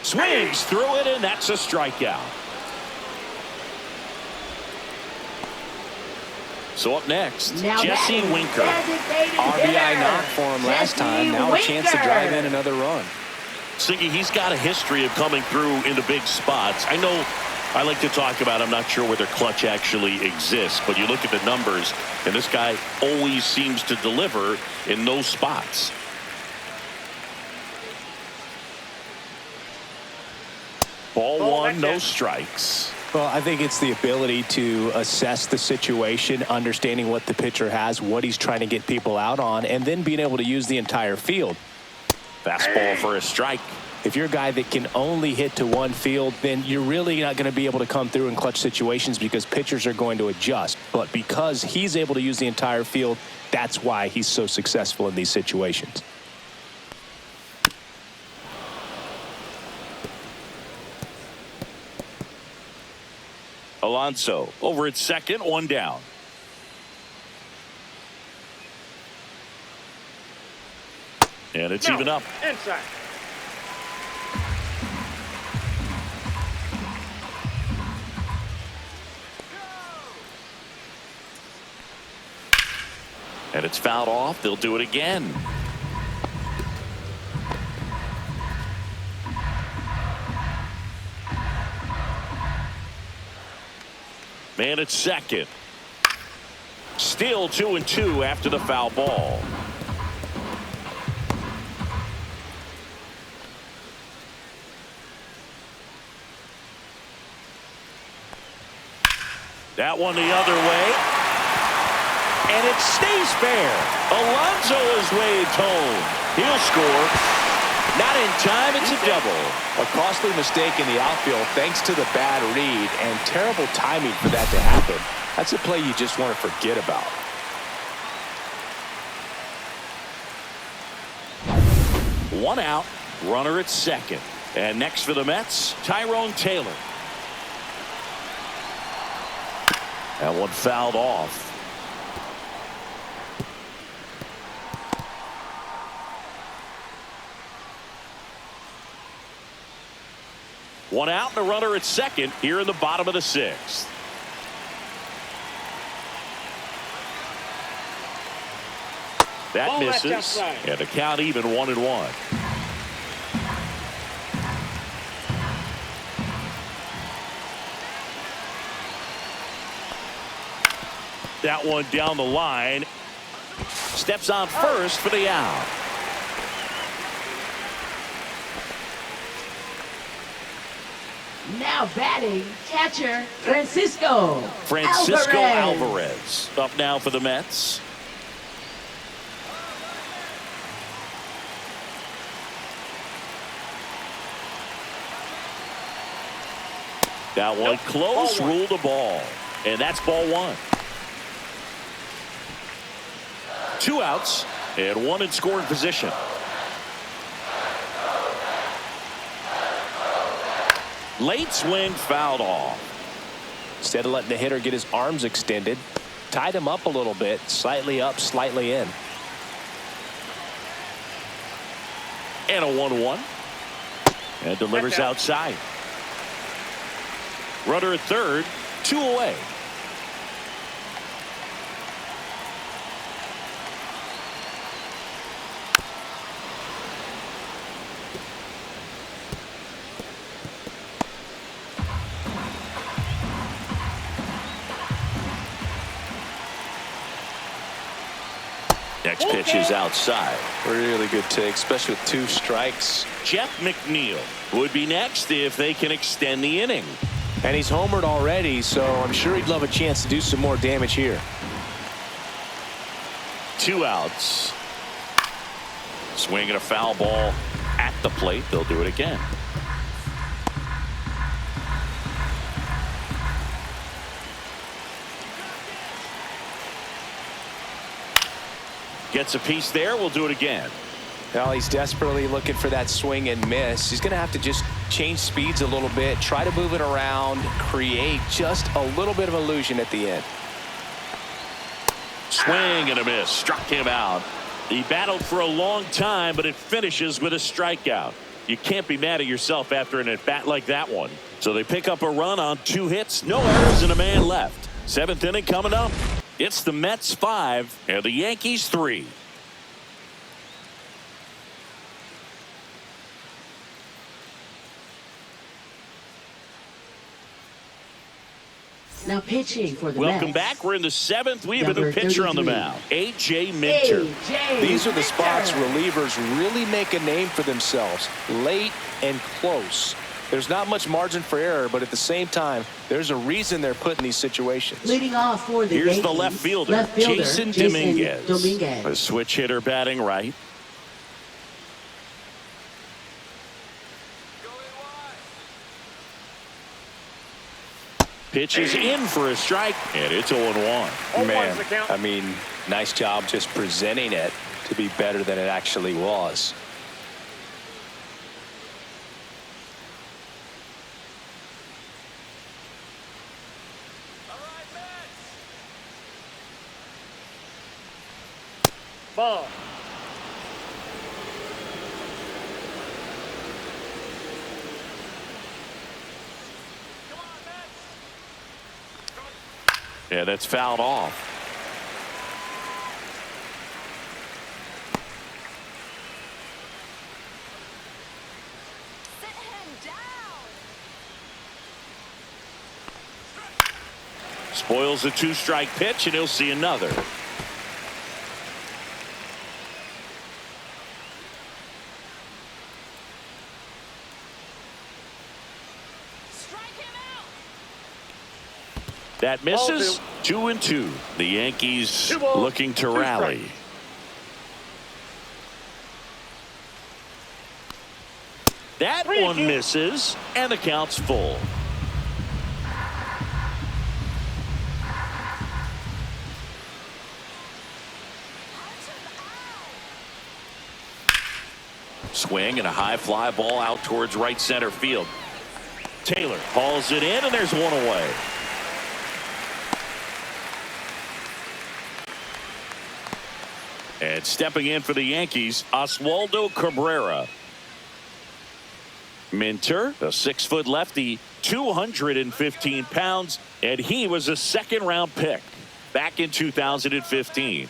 Swings through it, and that's a strikeout. So up next, Now Jesse batting, Winker. designated RBI hitter, knock for him last Jesse time. Now a chance to Winker. drive in another run. Siggy, he's got a history of coming through into big spots. I know I like to talk about, I'm not sure whether clutch actually exists, but you look at the numbers, and this guy always seems to deliver in those spots. Ball 1, no strikes. Well, I think it's the ability to assess the situation, understanding what the pitcher has, what he's trying to get people out on, and then being able to use the entire field. Fastball for a strike. If you're a guy that can only hit to one field, then you're really not going to be able to come through in clutch situations because pitchers are going to adjust. But because he's able to use the entire field, that's why he's so successful in these situations. Alonso over at second, 1 down. And it's even up. Inside. And it's fouled off. They'll do it again. Man at second. Still 2-2 after the foul ball. That one the other way. And it stays fair. Alonso is waved home. He'll score. Not in time. It's a double. A costly mistake in the outfield thanks to the bad read and terrible timing for that to happen. That's a play you just want to forget about. One out, runner at second. And next for the Mets, Tyrone Taylor. That one fouled off. One out and a runner at second here in the bottom of the 6th. That misses, and the count even 1-1. that one down the line. Steps on first for the out. Now batting, catcher Francisco Alvarez up now for the Mets. That one close, ruled a ball. And that's ball one. 2 outs and 1 in scoring position. Late swing fouled off. Instead of letting the hitter get his arms extended, tied him up a little bit, slightly up, slightly in. And a 1-1. And delivers outside. Runner at third, 2 away. Next pitch is outside. Really good take, especially with 2 strikes. Jeff McNeil would be next if they can extend the inning. And he's homered already, so I'm sure he'd love a chance to do some more damage here. 2 outs. Swinging a foul ball at the plate. They'll do it again. Gets a piece there. We'll do it again. Now he's desperately looking for that swing and miss. He's going to have to just change speeds a little bit, try to move it around, create just a little bit of illusion at the end. Swing and a miss. Struck him out. He battled for a long time, but it finishes with a strikeout. You can't be mad at yourself after an at-bat like that one. So they pick up a run on 2 hits, no errors, and a man left. 7th inning coming up. It's the Mets 5 and the Yankees 3. Now pitching for the Welcome Mets. back. We're in the 7th. We have a Number new pitcher on the 33. mound. A.J. Minter. These are the spots relievers really make a name for themselves. Late and close. There's not much margin for error, but at the same time, there's a reason they're put in these situations. Leading off for the Here's Yankees, the left fielder, Jason Dominguez. A switch hitter batting right. Pitch is in for a strike, and it's 0-1. Man, I mean, nice job just presenting it to be better than it actually was. Ball. Yeah, that's fouled off. Sit him down. Spoils the 2-strike pitch, and he'll see another. That misses. 2-2. The Yankees looking to rally. That one misses, and the count's full. Swing and a high fly ball out towards right center field. Taylor hauls it in, and there's one away. And stepping in for the Yankees, Oswaldo Cabrera. Minter, a 6-foot lefty, 215 pounds, and he was a 2nd-round pick back in 2015.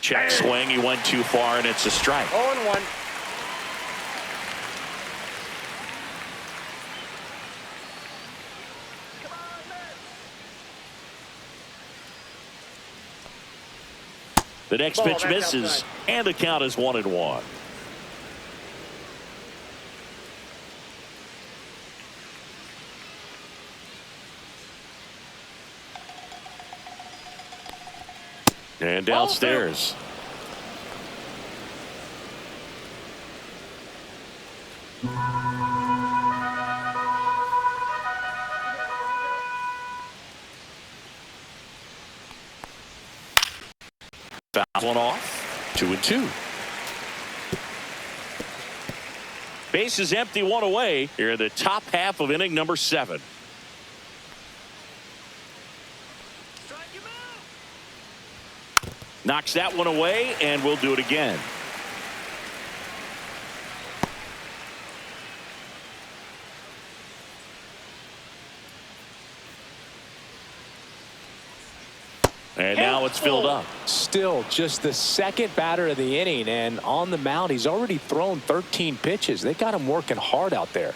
Check swing, he went too far, and it's a strike. 0-1. The next pitch misses, and the count is 1-1. And downstairs. Foul one off. 2-2. Base is empty, one away. Here in the top half of inning number 7. Knocks that one away, and we'll do it again. And now it's filled up. Still just the second batter of the inning, and on the mound he's already thrown 13 pitches. They got him working hard out there.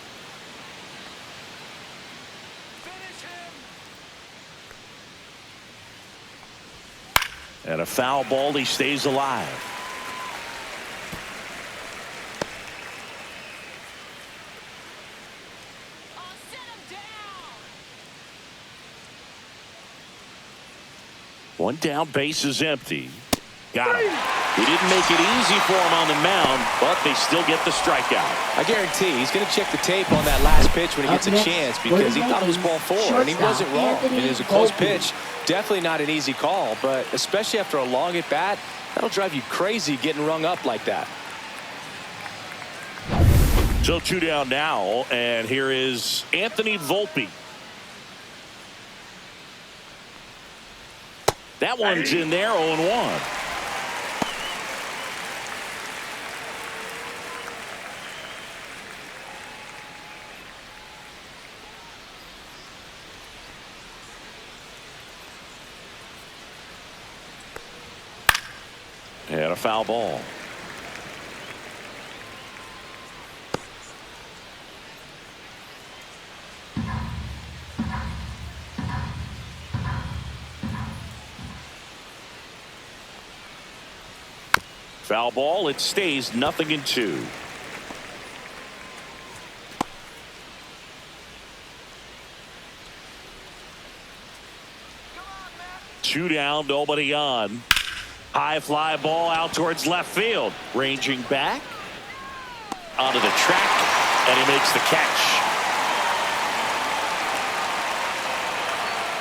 And a foul ball, he stays alive. One down, base is empty. Got him. He didn't make it easy for him on the mound, but they still get the strikeout. I guarantee he's going to check the tape on that last pitch when he gets a chance, because he thought it was ball 4, and he wasn't wrong. It is a close pitch. Definitely not an easy call, but especially after a long at bat, that'll drive you crazy getting rung up like that. So 2 down now, and here is Anthony Volpe. That one's in there, 0-1. And a foul ball. Foul ball. It stays 0-2. Two down, nobody on. High fly ball out towards left field. Ranging back onto the track, and he makes the catch.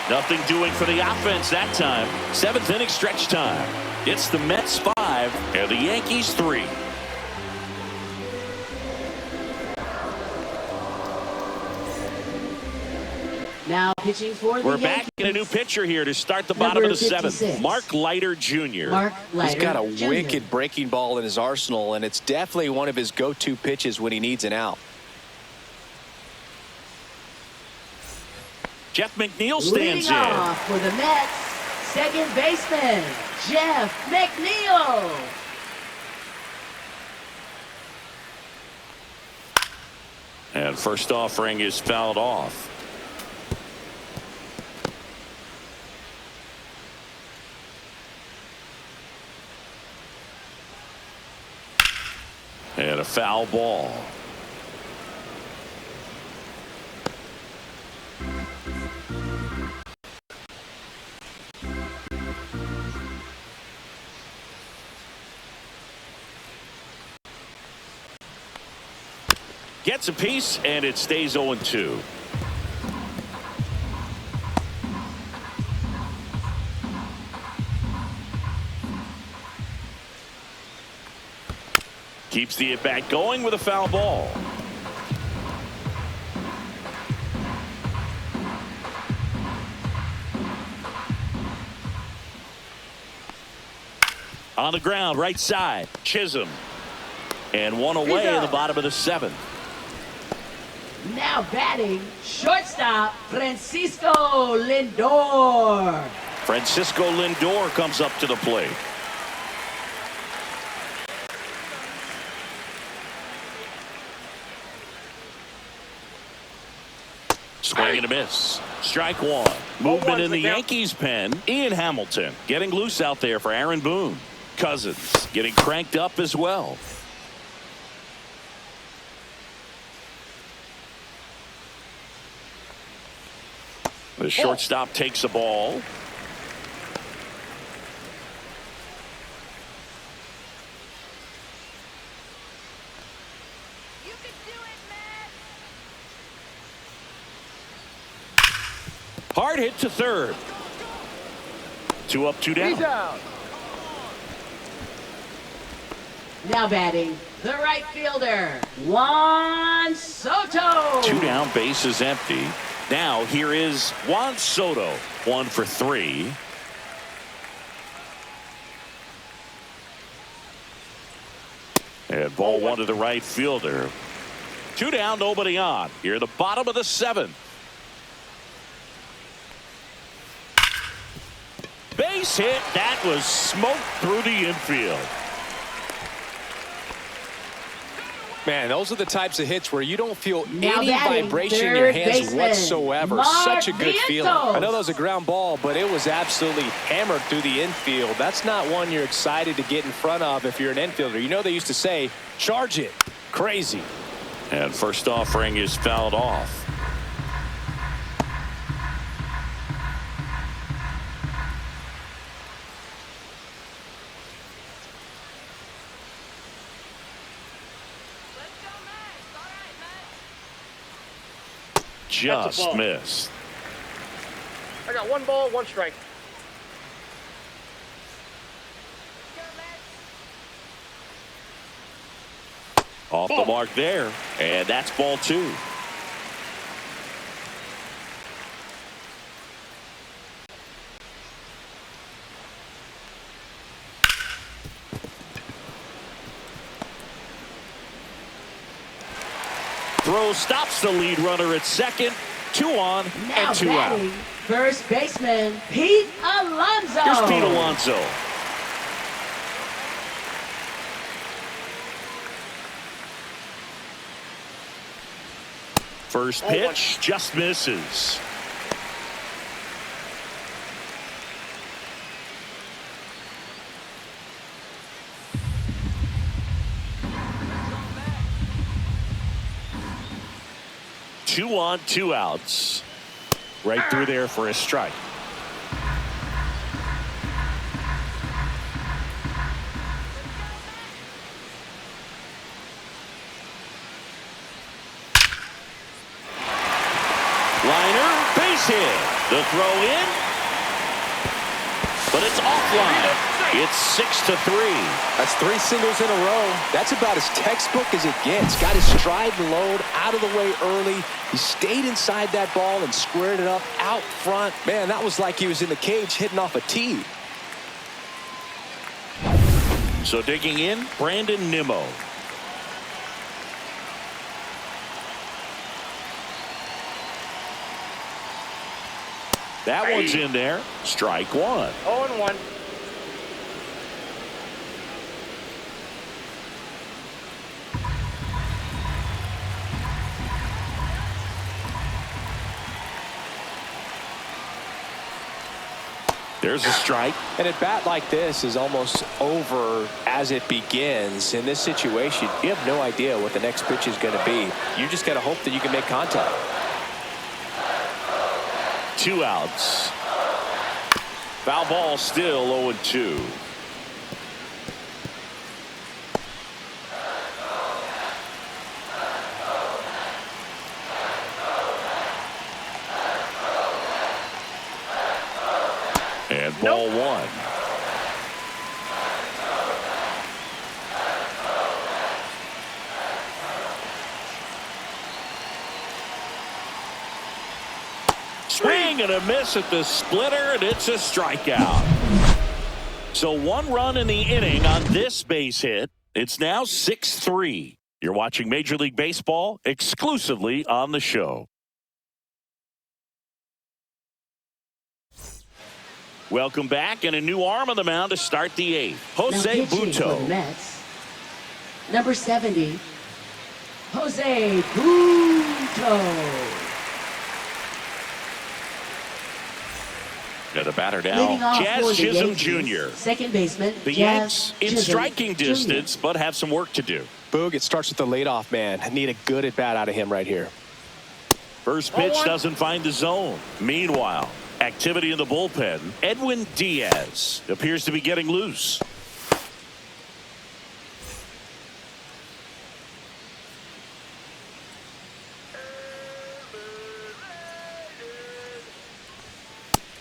Nothing doing for the offense that time. 7th inning stretch time. It's the Mets 5 and the Yankees 3. Now pitching for the We're Yankees. back in a new pitcher here to start the bottom of the 7th. Mark Leiter Jr. He's got a wicked breaking ball in his arsenal, and it's definitely one of his go-to pitches when he needs an out. Jeff McNeil stands Leading off for the Mets, second baseman, Jeff McNeil. And first offering is fouled off. And a foul ball. Gets a piece, and it stays 0-2. Keeps the at-bat going with a foul ball. On the ground, right side, Chisholm. And one away in the bottom of the 7th. Now batting, shortstop, Francisco Lindor. Francisco Lindor comes up to the plate. Swing and a miss. Strike one. Movement in the Yankees pen. Ian Hamilton getting loose out there for Aaron Boone. Cousins getting cranked up as well. The shortstop takes the ball. Hard hit to third. 2 up, 2 down. He's out. Now batting, the right fielder, Juan Soto. 2 down, base is empty. Now here is Juan Soto, 1 for 3. And ball 1 to the right fielder. 2 down, nobody on. Here at the bottom of the 7th. Base hit. That was smoked through the infield. Man, those are the types of hits where you don't feel Now any batting, vibration in your third hands baseman, whatsoever. Such a good feeling. Marvientos. I know that was a ground ball, but it was absolutely hammered through the infield. That's not one you're excited to get in front of if you're an infielder. You know they used to say, charge it. Crazy. And first offering is fouled off. Just missed. I got 1 ball, 1 strike. Off the mark there. And that's ball 2. Throw stops the lead runner at second. 2 on Now and 2 out. batting, first baseman, Pete Alonso. Here's Pete Alonso. First pitch just misses. Two on, 2 outs. Right through there for a strike. Liner, base hit. The throw in, but it's offline. It's 6-3. That's 3 singles in a row. That's about as textbook as it gets. Got his stride and load out of the way early. He stayed inside that ball and squared it up out front. Man, that was like he was in the cage hitting off a tee. So digging in, Brandon Nimmo. That one's in there. Strike 1. 0-1. There's a strike. And a bat like this is almost over as it begins. In this situation, you have no idea what the next pitch is going to be. You just got to hope that you can make contact. 2 outs. Foul ball still 0-2. And ball 1. Swing and a miss at the splitter, and it's a strikeout. So 1 run in the inning on this base hit. It's now 6-3. You're watching Major League Baseball exclusively on the show. Welcome back, and a new arm on the mound to start the 8th. Jose Now pitching for the Buto. Mets, number 70, Jose Buto. Got a batter Leading now. off Jazz for the Chisholm Yankees, Jr. second baseman, The Jazz Yanks in Chisholm striking Jr. distance, but have some work to do. Boog, it starts with the leadoff man. I need a good at bat out of him right here. First pitch doesn't find the zone. Meanwhile, activity in the bullpen. Edwin Diaz appears to be getting loose.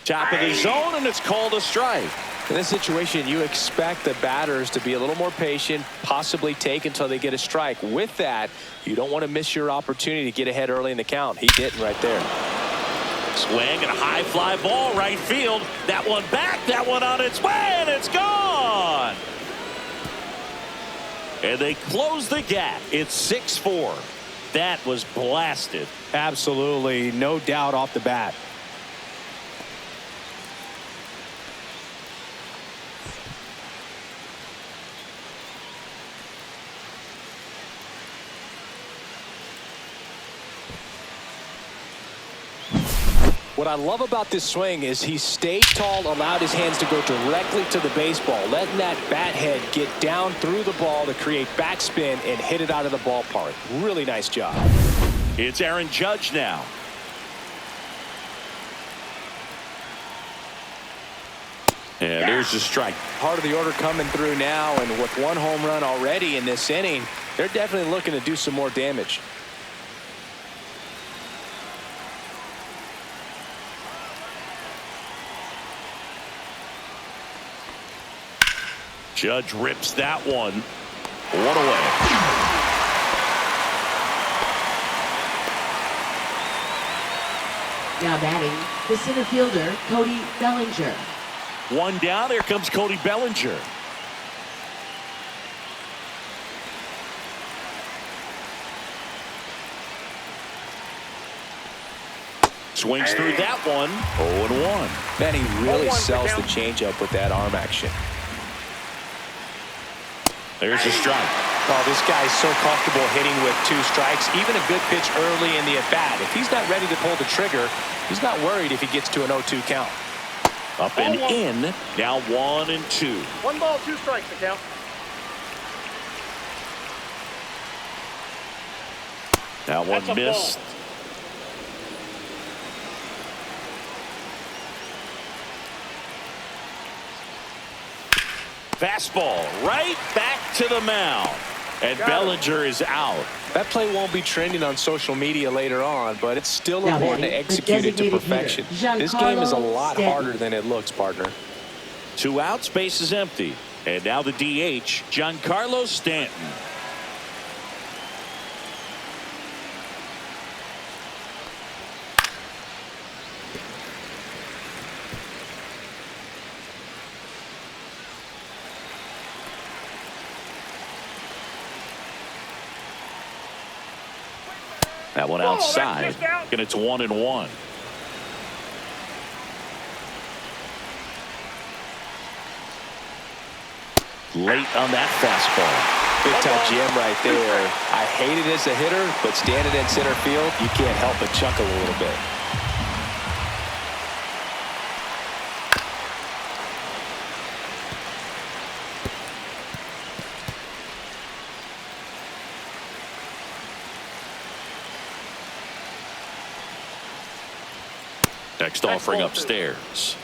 Top of the zone, and it's called a strike. In this situation, you expect the batters to be a little more patient, possibly take until they get a strike. With that, you don't want to miss your opportunity to get ahead early in the count. He didn't right there. Swing and a high fly ball right field. That one back, that one on its way, and it's gone. And they close the gap. It's 6-4. That was blasted. Absolutely, no doubt off the bat. What I love about this swing is he stayed tall, allowed his hands to go directly to the baseball, letting that bat head get down through the ball to create backspin and hit it out of the ballpark. Really nice job. It's Aaron Judge now. And there's the strike. Part of the order coming through now, and with one home run already in this inning, they're definitely looking to do some more damage. Judge rips that one. One away. Now batting, the center fielder, Cody Bellinger. One down. Here comes Cody Bellinger. Swings through that one. 0-1. Man, he really sells the changeup with that arm action. There's a strike. Oh, this guy's so comfortable hitting with 2 strikes. Even a good pitch early in the at-bat. If he's not ready to pull the trigger, he's not worried if he gets to an 0-2 count. Up and in. Now 1-2. 1 ball, 2 strikes to count. That one missed. Fastball right back to the mound. And Bellinger is out. That play won't be trending on social media later on, but it's still Now important to batting, the execute it to designated perfection. hitter, This game is a Giancarlo lot Stanton. harder than it looks, partner. 2 outs, base is empty. And now the DH, Giancarlo Stanton. That one outside, and it's 1-1. Late on that fastball. Big time GM right there. I hate it as a hitter, but standing in center field, you can't help but chuckle a little bit. Next offering upstairs.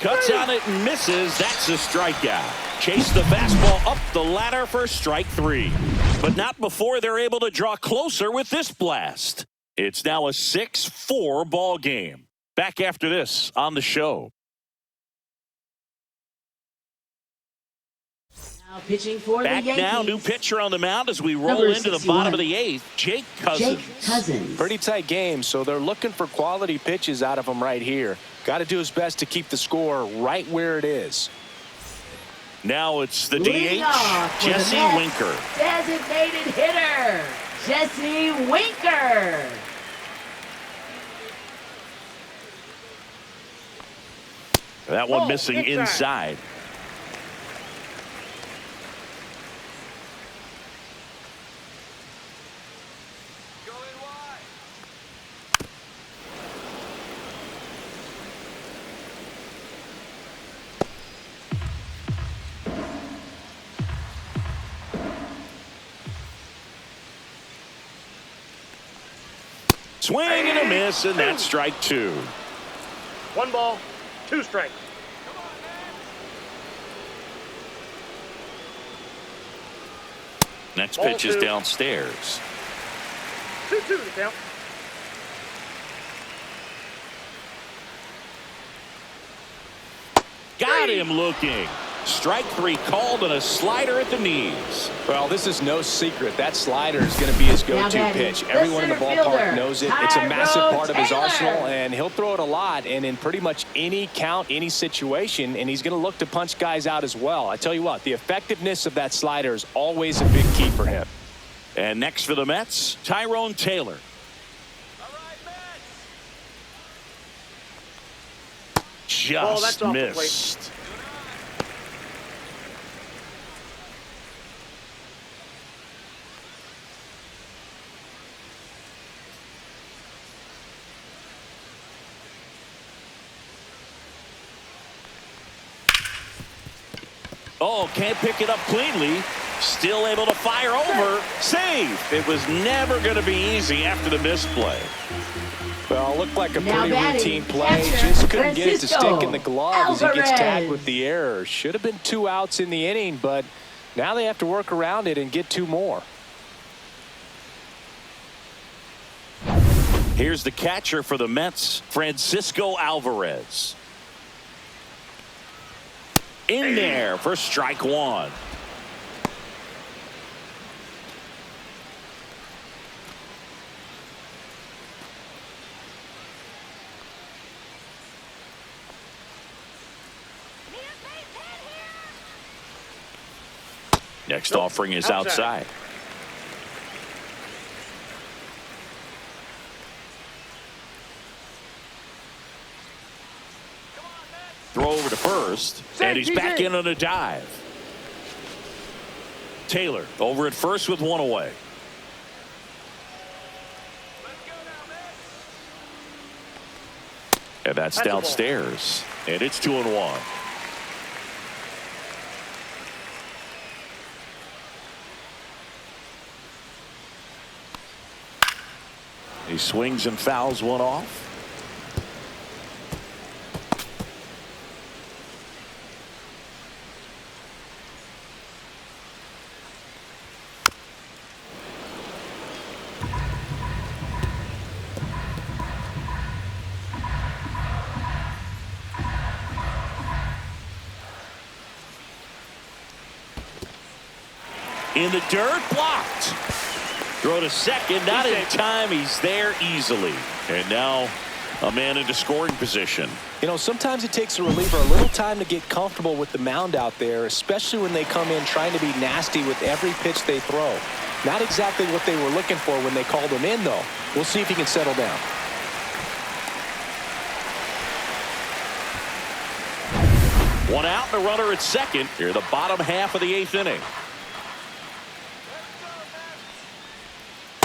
Cuts on it and misses. That's a strikeout. Chase the fastball up the ladder for strike 3. But not before they're able to draw closer with this blast. It's now a 6-4 ball game. Back after this on the show. Now pitching for Back the Yankees. now, new pitcher on the mound as we roll Number into the 61. bottom of the 8th. Jake Cousins. Jake Cousins. Pretty tight game, so they're looking for quality pitches out of him right here. Got to do his best to keep the score right where it is. Now it's the Leading DH, off for the Jesse Mets, Winker. Designated hitter, Jesse Winker. That one missing inside. Swing and a miss, and that's strike 2. 1 ball, 2 strikes. Next Ball pitch is 2. downstairs. 2-2 the count. Got him looking. Strike 3 called, and a slider at the knees. Well, this is no secret. That slider is going to be his go-to pitch. Everyone in the ballpark knows it. It's a massive part of his arsenal, and he'll throw it a lot and in pretty much any count, any situation, and he's going to look to punch guys out as well. I tell you what, the effectiveness of that slider is always a big key for him. And next for the Mets, Tyrone Taylor. Just missed. Oh, can't pick it up cleanly. Still able to fire over. Save. It was never going to be easy after the misplay. Well, looked like a pretty routine play. Just couldn't get it to stick in the glove as he gets tagged with the error. Should have been 2 outs in the inning, but now they have to work around it and get 2 more. Here's the catcher for the Mets, Francisco Alvarez. In there for strike 1. Next offering is outside. Throw over to first, and he's back in on a dive. Taylor over at first with 1 away. And that's downstairs, and it's 2-1. He swings and fouls one off. In the dirt, blocked. Throw to second, not in time. He's there easily. And now a man into scoring position. You know, sometimes it takes a reliever a little time to get comfortable with the mound out there, especially when they come in trying to be nasty with every pitch they throw. Not exactly what they were looking for when they called him in, though. We'll see if he can settle down. One out and a runner at second. Here the bottom half of the 8th inning.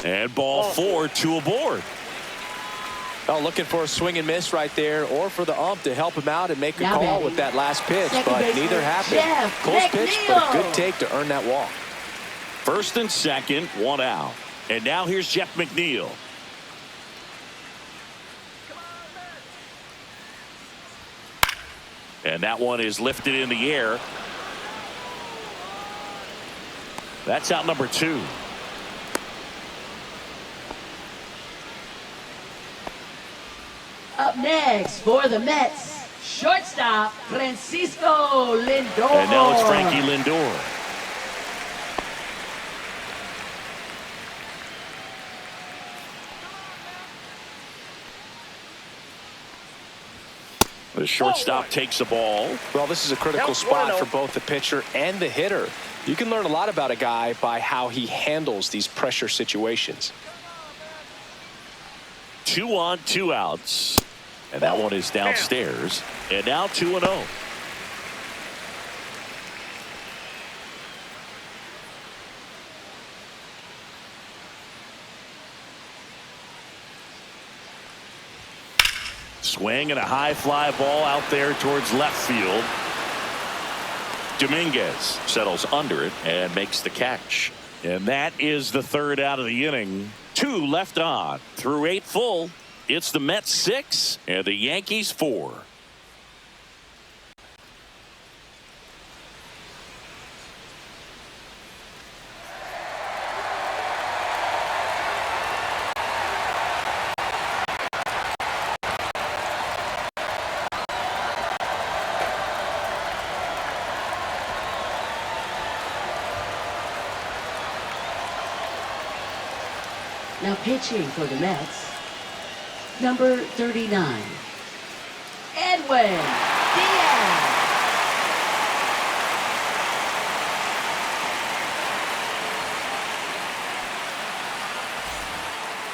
And ball 4, 2 aboard. Oh, looking for a swing and miss right there, or for the ump to help him out and make a call with that last pitch, but neither happened. Close pitch, but a good take to earn that walk. First and second, 1 out. And now here's Jeff McNeil. And that one is lifted in the air. That's out number 2. Up next for the Mets, shortstop Francisco Lindor. And now it's Frankie Lindor. The shortstop takes the ball. Well, this is a critical spot for both the pitcher and the hitter. You can learn a lot about a guy by how he handles these pressure situations. 2 on, 2 outs. And that one is downstairs. And now 2-0. Swing and a high fly ball out there towards left field. Dominguez settles under it and makes the catch. And that is the 3rd out of the inning. 2 left on. Through 8 full, it's the Mets 6 and the Yankees 4. Now pitching for the Mets, number 39, Edwin Diaz.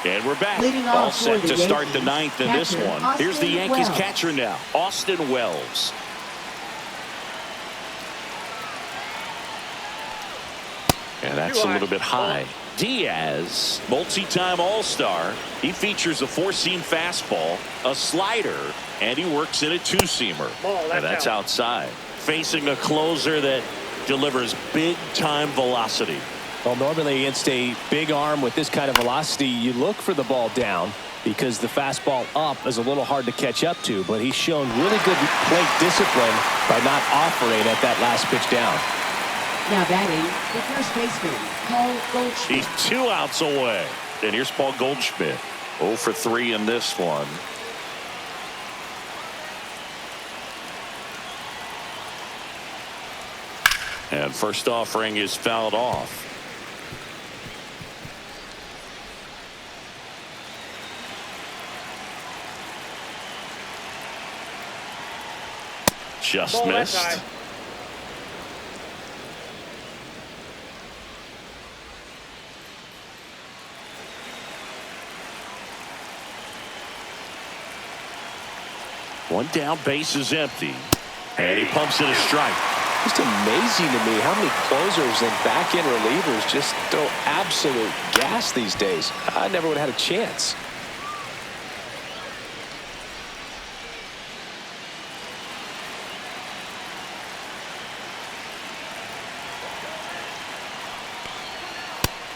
And we're back. Leading All off set for to the start the Yankees, 9th in this catcher, one. Here's the Austin Yankees Wells. catcher now, Austin Wells. And that's a little bit high. Diaz, multi-time All-Star. He features a 4-seam fastball, a slider, and he works in a 2-seamer. And that's outside. Facing a closer that delivers big-time velocity. Well, normally against a big arm with this kind of velocity, you look for the ball down because the fastball up is a little hard to catch up to. But he's shown really good plate discipline by not offering at that last pitch down. Now batting, the first baseman, Paul Goldschmidt. He's 2 outs away. And here's Paul Goldschmidt. 0 for 3 in this one. And first offering is fouled off. Just missed. One down, base is empty. And he pumps it a strike. Just amazing to me how many closers and back-end relievers just throw absolute gas these days. I never would have had a chance.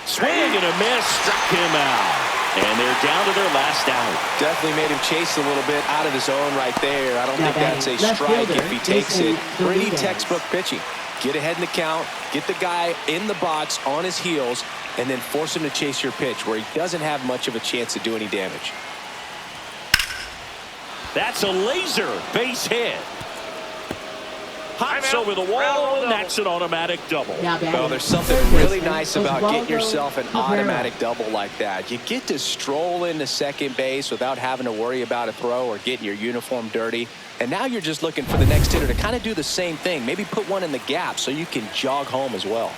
Swing and a miss, struck him out. And they're down to their last out. Definitely made him chase a little bit out of his own right there. I don't think that's a left strike fielder, if he takes it. Pretty Diaz. textbook pitching. Get ahead in the count, get the guy in the box on his heels, and then force him to chase your pitch where he doesn't have much of a chance to do any damage. That's a laser base hit. Hops over the wall, and that's an automatic double. Well, there's something really nice about getting yourself an automatic double like that. You get to stroll into second base without having to worry about a throw or getting your uniform dirty. And now you're just looking for the next hitter to kind of do the same thing. Maybe put one in the gap so you can jog home as well.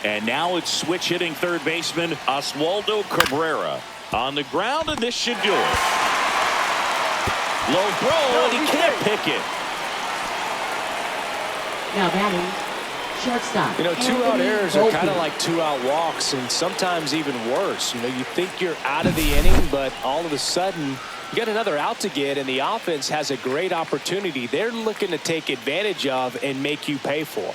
And now it's switch hitting third baseman Oswaldo Cabrera on the ground, and this should do it. Low throw, and he can't pick it. Now batting, shortstop. You know, 2-out errors are kind of like 2-out walks, and sometimes even worse. You know, you think you're out of the inning, but all of a sudden you got another out to get, and the offense has a great opportunity they're looking to take advantage of and make you pay for.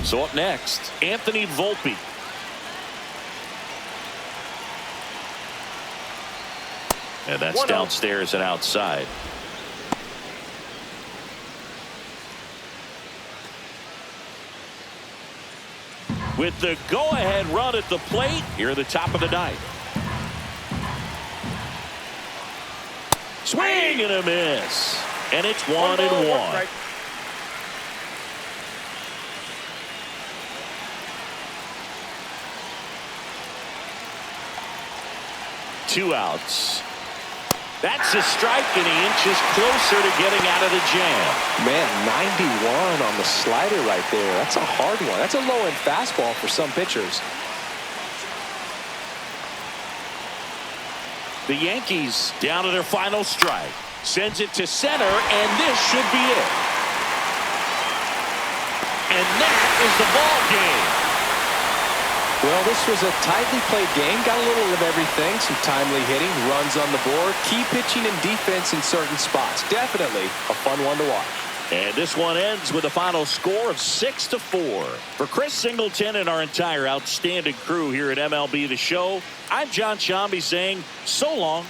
So up next, Anthony Volpe. And that's downstairs and outside. With the go-ahead run at the plate, here at the top of the 9th. Swing and a miss. And it's 1-1. 2 outs. That's a strike, and he inches closer to getting out of the jam. Man, 91 on the slider right there. That's a hard one. That's a low-end fastball for some pitchers. The Yankees down to their final strike. Sends it to center, and this should be it. And that is the ball game. Well, this was a tightly played game. Got a little of everything. Some timely hitting, runs on the board, key pitching and defense in certain spots. Definitely a fun one to watch. And this one ends with a final score of 6-4. For Chris Singleton and our entire outstanding crew here at MLB The Show, I'm John Shambi saying so long